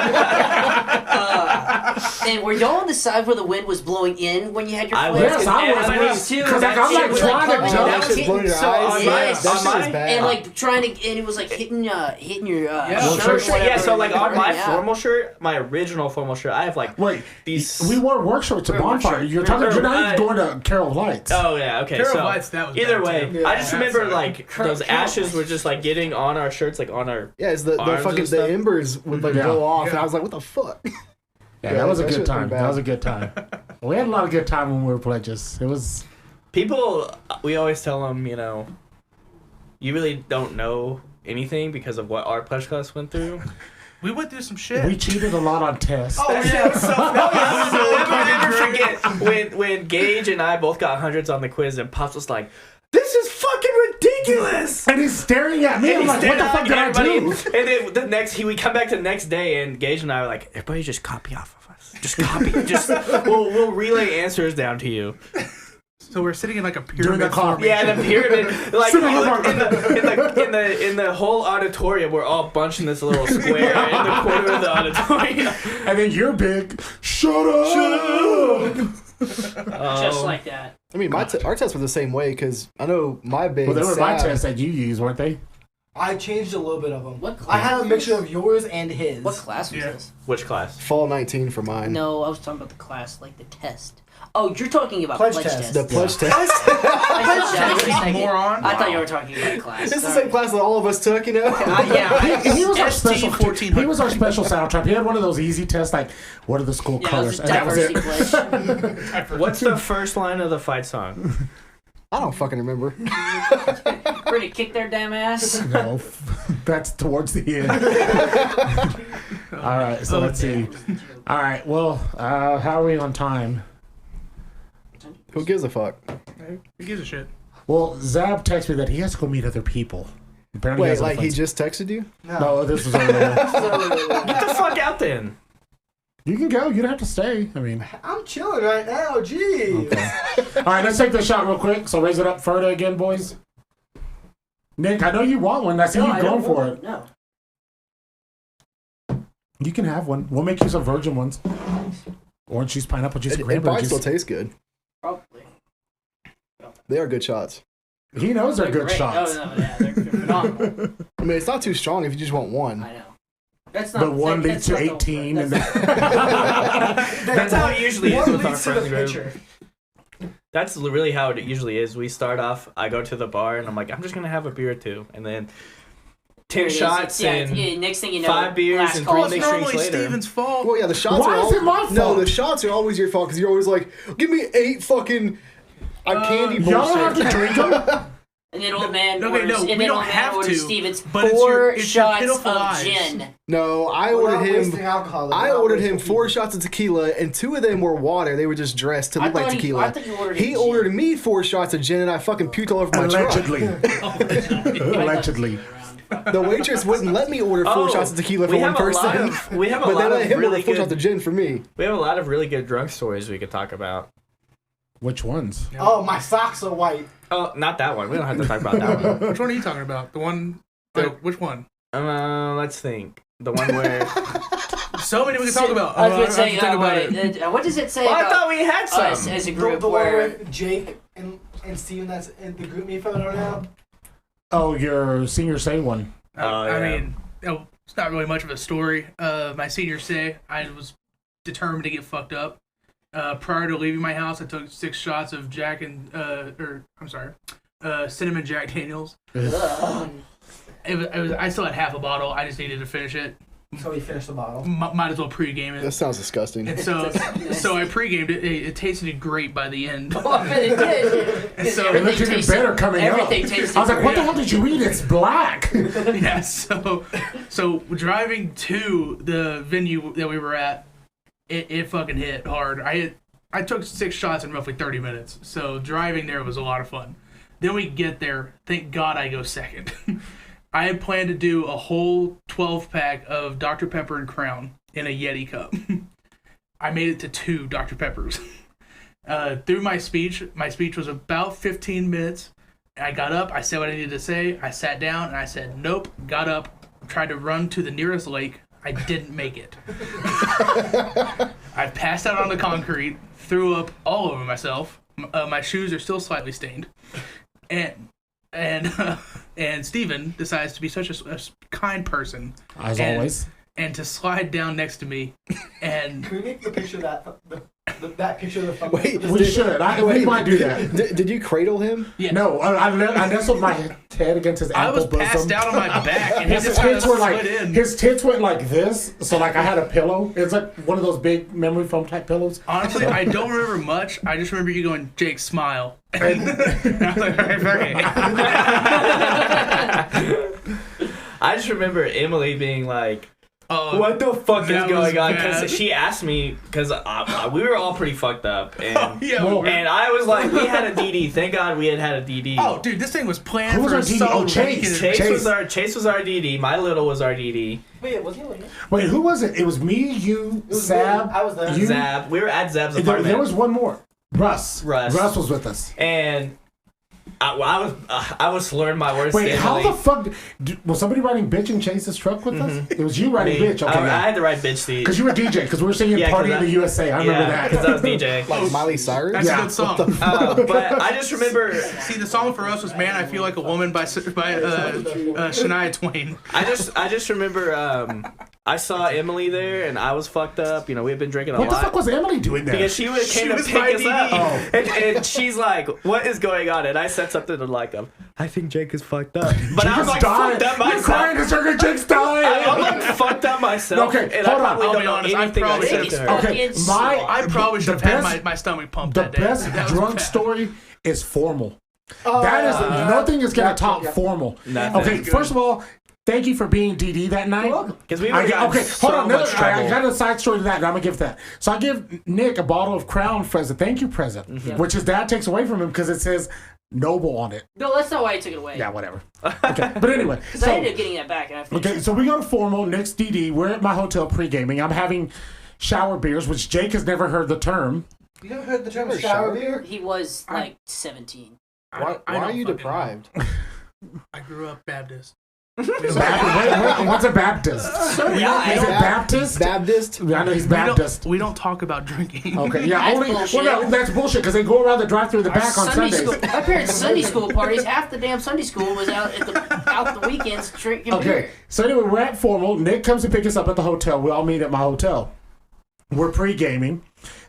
And were y'all on the side where the wind was blowing in when you had your I flare? Yes, I was. I was too. Because I'm like was, trying to coming jump. down, That shit's blowing your so eyes. yes. That shit on is my- bad. And like trying to, and it was like hitting your Yeah. shirt. Shirt, Yeah, so like on my Yeah. formal shirt, my original formal shirt, I have like Wait, these. we wore work shirts at Wear work bonfire. shirts. You're talking. You're not even Uh, going to Carol Lights. Oh yeah, okay. Carol So Lights, that was either bad, way, too. I just Yeah, remember that's like those ashes were just like getting on our shirts, like on our. Yeah, it's the Arms fucking and stuff. the embers would like Yeah. blow off, and Yeah. I was like, what the fuck? Yeah, that was a that good shit's time. pretty bad. That was a good time. We had a lot of good time when we were pledges. It was. People, we always tell them, you really don't know anything because of what our pledge class went through. We went through some shit. We cheated a lot on tests. Oh yeah, so I'll never forget when Gage and I both got hundreds on the quiz, and Pops was like, "This is fucking ridiculous." And he's staring at me. And I'm like, what the fuck did I do? And then we come back the next day, and Gage and I were like, "Everybody just copy off of us. Just copy. We'll relay answers down to you." So we're sitting in like a During pyramid the car. formation. Yeah, the pyramid. Like in the whole auditorium, we're all bunched in this little square in the corner of the auditorium. And then you're big. Shut up. Just like that. I mean, our tests were the same way because I know my big. Well, they were my Sab- tests that you used, weren't they? I changed a little bit of them. What I had a class? mixture of yours and his. What class was Yeah. this? Which class? Fall 19 for mine. No, I was talking about the class, like the test. Oh, you're talking about Pledge pledge test. test. The pledge test. I was thinking- Moron. I thought you were talking about class. It's the Sorry. same class that all of us took, you know? Yeah. He was our ST special. 1400. He was our special soundtrack. He had one of those easy tests, like what are the school Yeah, it colors, was a and that was it. diversity pledge. What's the first line of the fight song? I don't fucking remember. We're gonna kick their damn ass. No, that's towards the end. All right, so let's see. All right, well, how are we on time? Who gives a fuck? Who gives a shit? Well, Zab texted me that he has to go meet other people. Apparently Wait, has like he friends. just texted you? No, this was earlier. Get the fuck out then. You can go. You don't have to stay. I mean, I'm chilling right now. Jeez. all right, let's take this shot real quick. So raise it up further again, boys. Nick, I know you want one. I see No, you I going don't for want it. No. You can have one. We'll make you some virgin ones. Orange juice, pineapple juice, It cranberry probably still juice. tastes good. Probably. They are good shots. He knows they're good great. shots. Oh, no, yeah, they're phenomenal. I mean, it's not too strong if you just want one. I know. That's not. But one leads that's to not the- 18, and that's- That's how it usually is One with our leads to the friends group. picture. That's really how it usually is. We start off, I go to the bar, and I'm like, I'm just going to have a beer or two. And then 10 There it is. shots Yeah, and yeah, next thing you know, 5 beers last and call. 3 It's mixed drinks normally later. Steven's fault. Well, yeah, the shots Why are is it my fault? No, the shots are always your fault because you're always like, give me 8 fucking candy bullshit. y'all don't have to drink them. And then old man Okay, orders, no, and we then don't old man have orders to, Stevens but it's 4 your shots pitiful of eyes. gin. No, I We're ordered not wasting him. alcohol. I We're not ordered him wasting 4 people. shots of tequila, and 2 of them were water. They were just dressed to I look like thought tequila. you ordered He gin. ordered me 4 shots of gin, and I fucking puked all over my Allegedly. I Allegedly. truck. The waitress wouldn't let me order 4 shots of tequila for we one have a lot person, of- we have a but they lot let of him really order 4 good. shots of gin for me. We have a lot of really good drunk stories we could talk about. Which ones? Oh, my socks are white. Oh, not that one. We don't have to talk about that one. Which one are you talking about? The one. Which one? Let's think. The one where. So many we can talk about. I was I going to say, have to think about it. what does it say Well, I about thought we had some. us as a The, group the one where... with Jake and Steven that's in the group me photo now. Oh, your senior say one. I yeah. mean, it's not really much of a story. My senior say, I was determined to get fucked up. Prior to leaving my house, I took 6 shots of cinnamon Jack Daniels. Ugh. I still had half a bottle. I just needed to finish it. So he finished the bottle. Might as well pregame That it. sounds disgusting. And so I pregamed it. It tasted great by the end. Oh, I bet it did. And so- It looked even tasted- better coming up. everything tasted I was like, what the great. hell did you eat? It's black. Yeah, so driving to the venue that we were at, it fucking hit hard. I took 6 shots in roughly 30 minutes. So driving there was a lot of fun. Then we get there. Thank God I go second. I had planned to do a whole 12-pack of Dr. Pepper and Crown in a Yeti cup. I made it to 2 Dr. Peppers. Through my speech was about 15 minutes. I got up, I said what I needed to say, I sat down, and I said, nope, got up, tried to run to the nearest lake. I didn't make it. I passed out on the concrete, threw up all over myself. My shoes are still slightly stained. And Steven decides to be such a kind person. As And- always. And to slide down next to me. And Can we make the picture of that picture of the fucking... Wait, We should. We might do that. Did you cradle him? yeah, No, I nestled my head against his I ample was bosom. passed out on my back, and he His just kind of tits were slid like in. his tits went like this, so like I had a pillow. It's like one of those big memory foam type pillows. Honestly, I don't remember much. I just remember you going, Jake, smile. And I was like, all right, fuck it. I just remember Emily being like, Oh, what the fuck is that was going on? bad. Because she asked me, because we were all pretty fucked up. And, yeah, Well, we were. and I was like, we had a DD. Thank God we had a DD. Oh, dude, this thing was planned Who was for our DD? so Oh, Chase. Chase was our DD. My little was our DD. Wait, was he with me? Wait, who was it? It was me, you, was Sab. me. I was there. You. Zab. We were at Zab's There, apartment. there was one more. Russ. Russ was with us. And I was slurring my words. Wait, to how Emily. the fuck? Was somebody riding bitch in Chase's truck with us? It was you riding Me. bitch. Okay, I had the right bitch seat. because you were DJ. Because we were singing Yeah, "Party 'cause in the USA." I remember Yeah, because I was that. DJ. Like Miley Cyrus? That's Yeah. a good song. But I just remember, See, the song for us was "Man, I Feel Like a Woman" by Shania Twain. I just remember, I saw Emily there, and I was fucked up. You know, we had been drinking a What the lot. fuck was Emily doing there? Because she came to was pick my us DD. up, Oh. and she's like, "What is going on?" And I said something to like, "I think Jake is fucked up," but I was like, "Fucked up You're crying myself." to sugar Jake's dying. I'm like fucked up myself. Okay, and hold I on. probably I'll don't be know honest, I anything I probably said should've to her. Okay, Fucking I probably should have had best- my stomach pumped The that day. best That was drunk bad. story is formal. That is nothing is gonna top formal. Nothing. Okay, first of all, thank you for being DD that night. Because we I were get- okay, so hold on. much I trouble. got a side story to that, and I'm gonna give that. So I give Nick a bottle of Crown as a thank you present, which his dad takes away from him because it says Noble on it. No, that's not why I took it away. Yeah, whatever. Okay, but anyway. Because I ended up getting that back and I finished Okay, so we go to formal. Nick's DD. We're at my hotel pre-gaming. I'm having shower beers, which Jake has never heard the term. You never heard the term Never shower showered? beer? He was like 17. Why I are don't you fucking deprived? know. I grew up Baptist. What's a Baptist? So did I. Is it Baptist? Baptist? I know he's Baptist. We don't talk about drinking. Okay, yeah, That's only bullshit. well, no, that's bullshit because they go around the drive-through the Our back on Sunday Sundays. school, my parents' Sunday school parties, half the damn Sunday school was out the weekends drinking Okay, beer. so anyway, we're at formal. Nick comes to pick us up at the hotel. We all meet at my hotel. We're pre-gaming.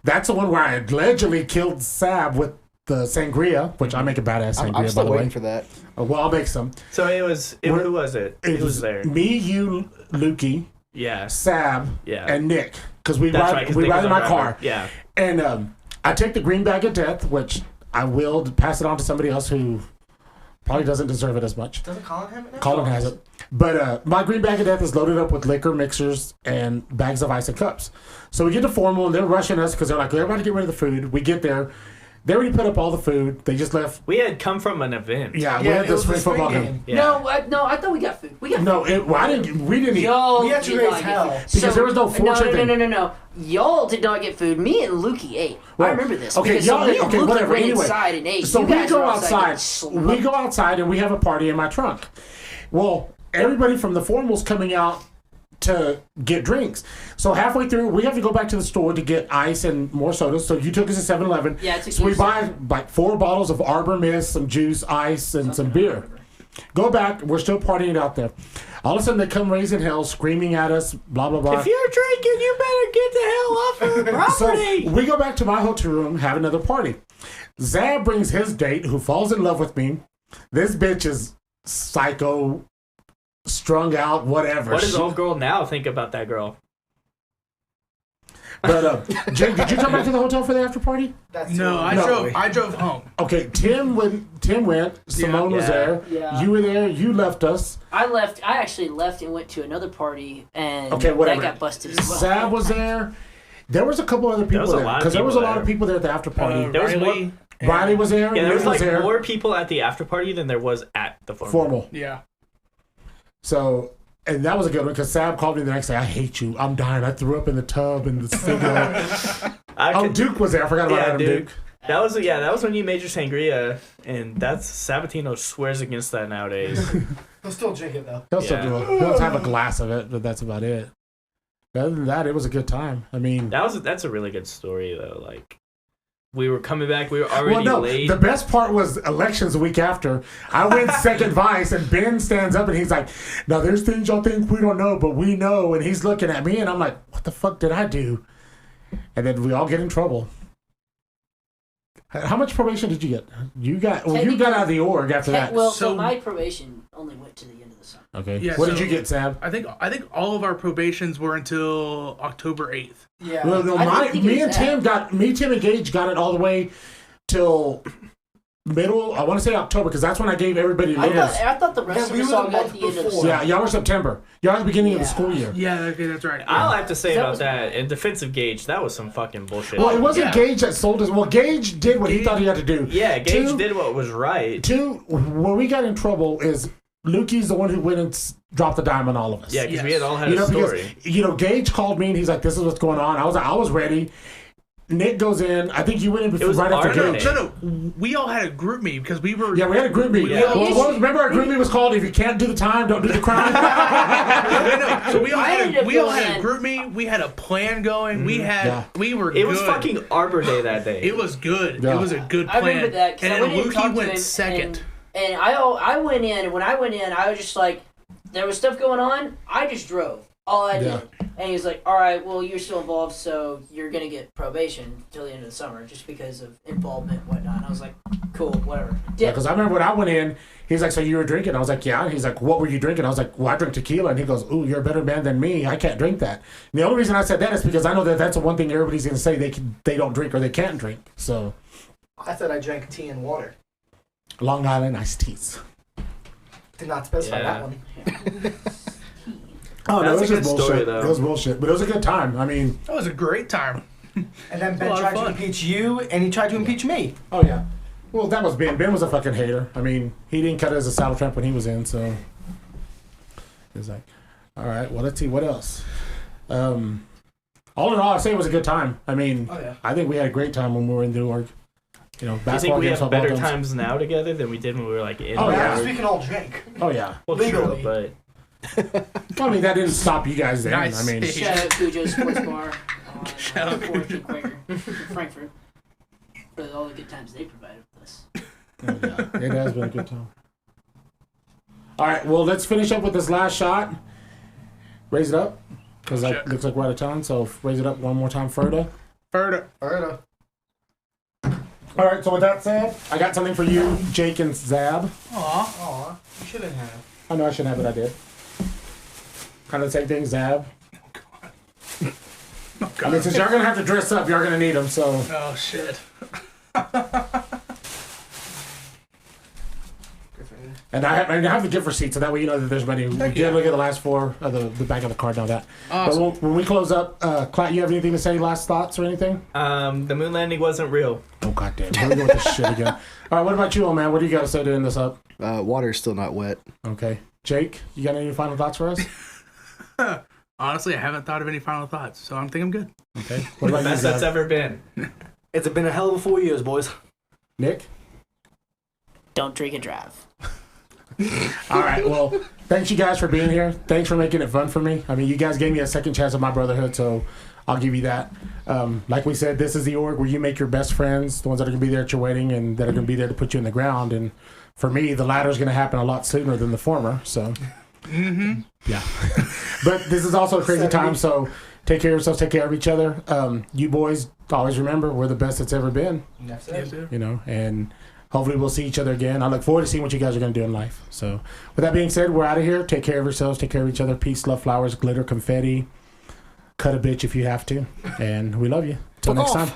That's the one where I allegedly killed Sab with the sangria, which I make a badass sangria, I'm by still the way. waiting for that. Well, I'll make some. So who was it? It Who was there? Me, you, Lukey, Yeah. Sab, Yeah. and Nick. Because we That's ride, right. 'cause we Nick ride was in our my driver. car. Yeah. And I take the green bag of death, which I will pass it on to somebody else who probably doesn't deserve it as much. Doesn't Colin have it now? Colin has it. But my green bag of death is loaded up with liquor mixers and bags of ice and cups. So we get to formal and they're rushing us because they're like, everybody get rid of the food. We get there. They already put up all the food. They just left. We had come from an event. Yeah, we Yeah, had it the was spring the spring football game. game. Yeah. No, I thought we got food. We got No, we didn't eat. Y'all We had to did raise not get hell. food. Because there was no fortune thing. No. Y'all did not get food. Me and Lukey ate. Well, I remember this. okay, because y'all me and okay, Lukey whatever. went Anyway, inside and ate. so You we guys go were outside. getting slumped. We go outside and we have a party in my trunk. Well, everybody from the formals coming out to get drinks. So halfway through, we have to go back to the store to get ice and more sodas. So you took us to 7-Eleven. Yeah, I took so you we to buy like 4 bottles of Arbor Mist, some juice, ice, and some beer. Go back. We're still partying out there. All of a sudden, they come raising hell, screaming at us, blah, blah, blah. If you're drinking, you better get the hell off our property. So we go back to my hotel room, have another party. Zab brings his date, who falls in love with me. This bitch is psycho, strung out, whatever. What does old girl now think about that girl? But Jake, did you come back to the hotel for the after party? That's No, I drove home. Okay, Tim went. Simone was Yeah. there. Yeah. You were there. You left us. I actually left and went to another party, and Okay, whatever. that got busted as well. Zab was there. There was a couple other people was a there lot of because there was a people lot of there. people there at the after party. There was Riley. Riley was there. Yeah, there was Nick like there. more people at the after party than there was at the Formal. Yeah. So, and that was a good one because Sam called me the next day. I hate you. I'm dying. I threw up in the tub in the studio. Duke was there. I forgot about Adam Duke. That was when you made your sangria, and that's Sabatino swears against that nowadays. He'll still drink it though. He'll still Yeah. do it. He'll have a glass of it, but that's about it. Other than that, it was a good time. I mean, That's a really good story though. Like we were coming back, we were already late. the best part was elections a week after. I win second vice, and Ben stands up and he's like, "Now there's things y'all think we don't know, but we know." And he's looking at me, and I'm like, "What the fuck did I do?" And then we all get in trouble. How much probation did you get? You got out of the org after that. Well, so So- my probation only went to the end of the summer. Okay. Yeah, What did so- you get, Sam? I think all of our probations were until October 8th. Yeah. Well, no, I don't think it me was and Tim and Gage got it all the way till middle. I want to say October because that's when I gave everybody I littles. thought the rest Yeah, of we us were all the got month the end of the before. summer. Yeah, y'all were September. Y'all at the beginning of the Yeah. school year. Yeah, okay, that's right. I'll have to say That about was- that. In defense of Gage, that was some fucking bullshit. Well, it wasn't Yeah. Gage that sold us. Well, Gage did what he thought he had to do. yeah, Gage Two- did what was right. Two, where we got in trouble is Lukey's the one who went and dropped the dime on all of us. Yeah, because we Yes. had all had You a know, story. because Gage called me and he's like, "This is what's going on." I was ready. Nick goes in. I think you went in before, was right after our Gage. day. No, we all had a group meet because we were. Yeah, we had a group meeting. Yeah. Remember our group meeting was called "If you can't do the time, don't do the crime." No, so we all I ended had up we all going had a in. group meet. We had a plan going. We had Yeah. we were. It good. was fucking Arbor Day that day. It was good. Yeah. It was a good I plan. remember that because and I then went in and talked Lukey to him, went second. and I went in, and when I went in, I was just like, there was stuff going on. I just drove. All I did. Yeah. And he's like, all right, well, you're still involved, so you're going to get probation till the end of the summer just because of involvement and whatnot. And I was like, cool, whatever. Yeah, because I remember when I went in, he's like, "So you were drinking?" I was like, "Yeah." And he's like, "What were you drinking?" I was like, "Well, I drink tequila." And he goes, "Ooh, you're a better man than me. I can't drink that." And the only reason I said that is because I know that that's the one thing everybody's going to say they don't drink or they can't drink. So, I said I drank tea and water. Long Island iced teas. Did not specify Yeah. that one. Oh, That's it was a just good bullshit. story, though. It was bullshit, but it was a good time. I mean, That was a great time. And then a Ben lot of tried to fun. impeach you, and he tried to impeach me. oh yeah. Well, that was Ben. Ben was a fucking hater. I mean, he didn't cut it as a saddle tramp when he was in, so he was like, "All right, well, let's see what else." All in all, I'd say it was a good time. I mean, Oh, yeah. I think we had a great time when we were in Newark. You know, I think basketball we games, have football better games. times now together than we did when we were like in. Oh, yeah. Because we can all drink. Oh yeah. Well, true, Legally. but I mean, that didn't stop you guys then. Nice. I mean, Shout out Cujo's Sports Bar on Shout out 4th and Quaker in Frankfurt for all the good times they provided with us. oh, yeah, it has been a good time. All right, well, let's finish up with this last shot. Raise it up, because Oh, it shit. looks like we're out of time. So raise it up one more time, Ferda. FERDA. FERDA. All right, so with that said, I got something for you, Jake and Zab. Aw. Aw, you shouldn't have. I know I shouldn't have, but I did. Kind of the same thing, Zab. Oh, I mean, since y'all gonna have to dress up, you're gonna need them. So, Oh shit. and I have the gift receipt, so that way you know that there's money. We did look at the last four of the back of the card, and all that. Awesome. But when we close up, Clat, you have anything to say? Last thoughts or anything? the moon landing wasn't real. Oh goddamn! Here we go with this shit again. All right, what about you, old man? What do you got to say to end this up? Water's still not wet. Okay, Jake, you got any final thoughts for us? Honestly, I haven't thought of any final thoughts, so I think I'm good. Okay. What about you, Best that's Zab? ever been. It's been a hell of a 4 years, boys. Nick? Don't drink and drive. All right. Well, thanks you guys for being here. Thanks for making it fun for me. I mean, you guys gave me a second chance at my brotherhood, so I'll give you that. Like we said, this is the org where you make your best friends, the ones that are going to be there at your wedding and that are going to be there to put you in the ground. And for me, the latter is going to happen a lot sooner than the former. So, yeah. But this is also a crazy time, so take care of yourselves, take care of each other. You boys always remember we're the best it's ever been, Yes, sir. you know, and hopefully we'll see each other again. I look forward to seeing what you guys are going to do in life. So with that being said, we're out of here. Take care of yourselves, take care of each other. Peace, love, flowers, glitter, confetti. Cut a bitch if you have to. And we love you. Till next time.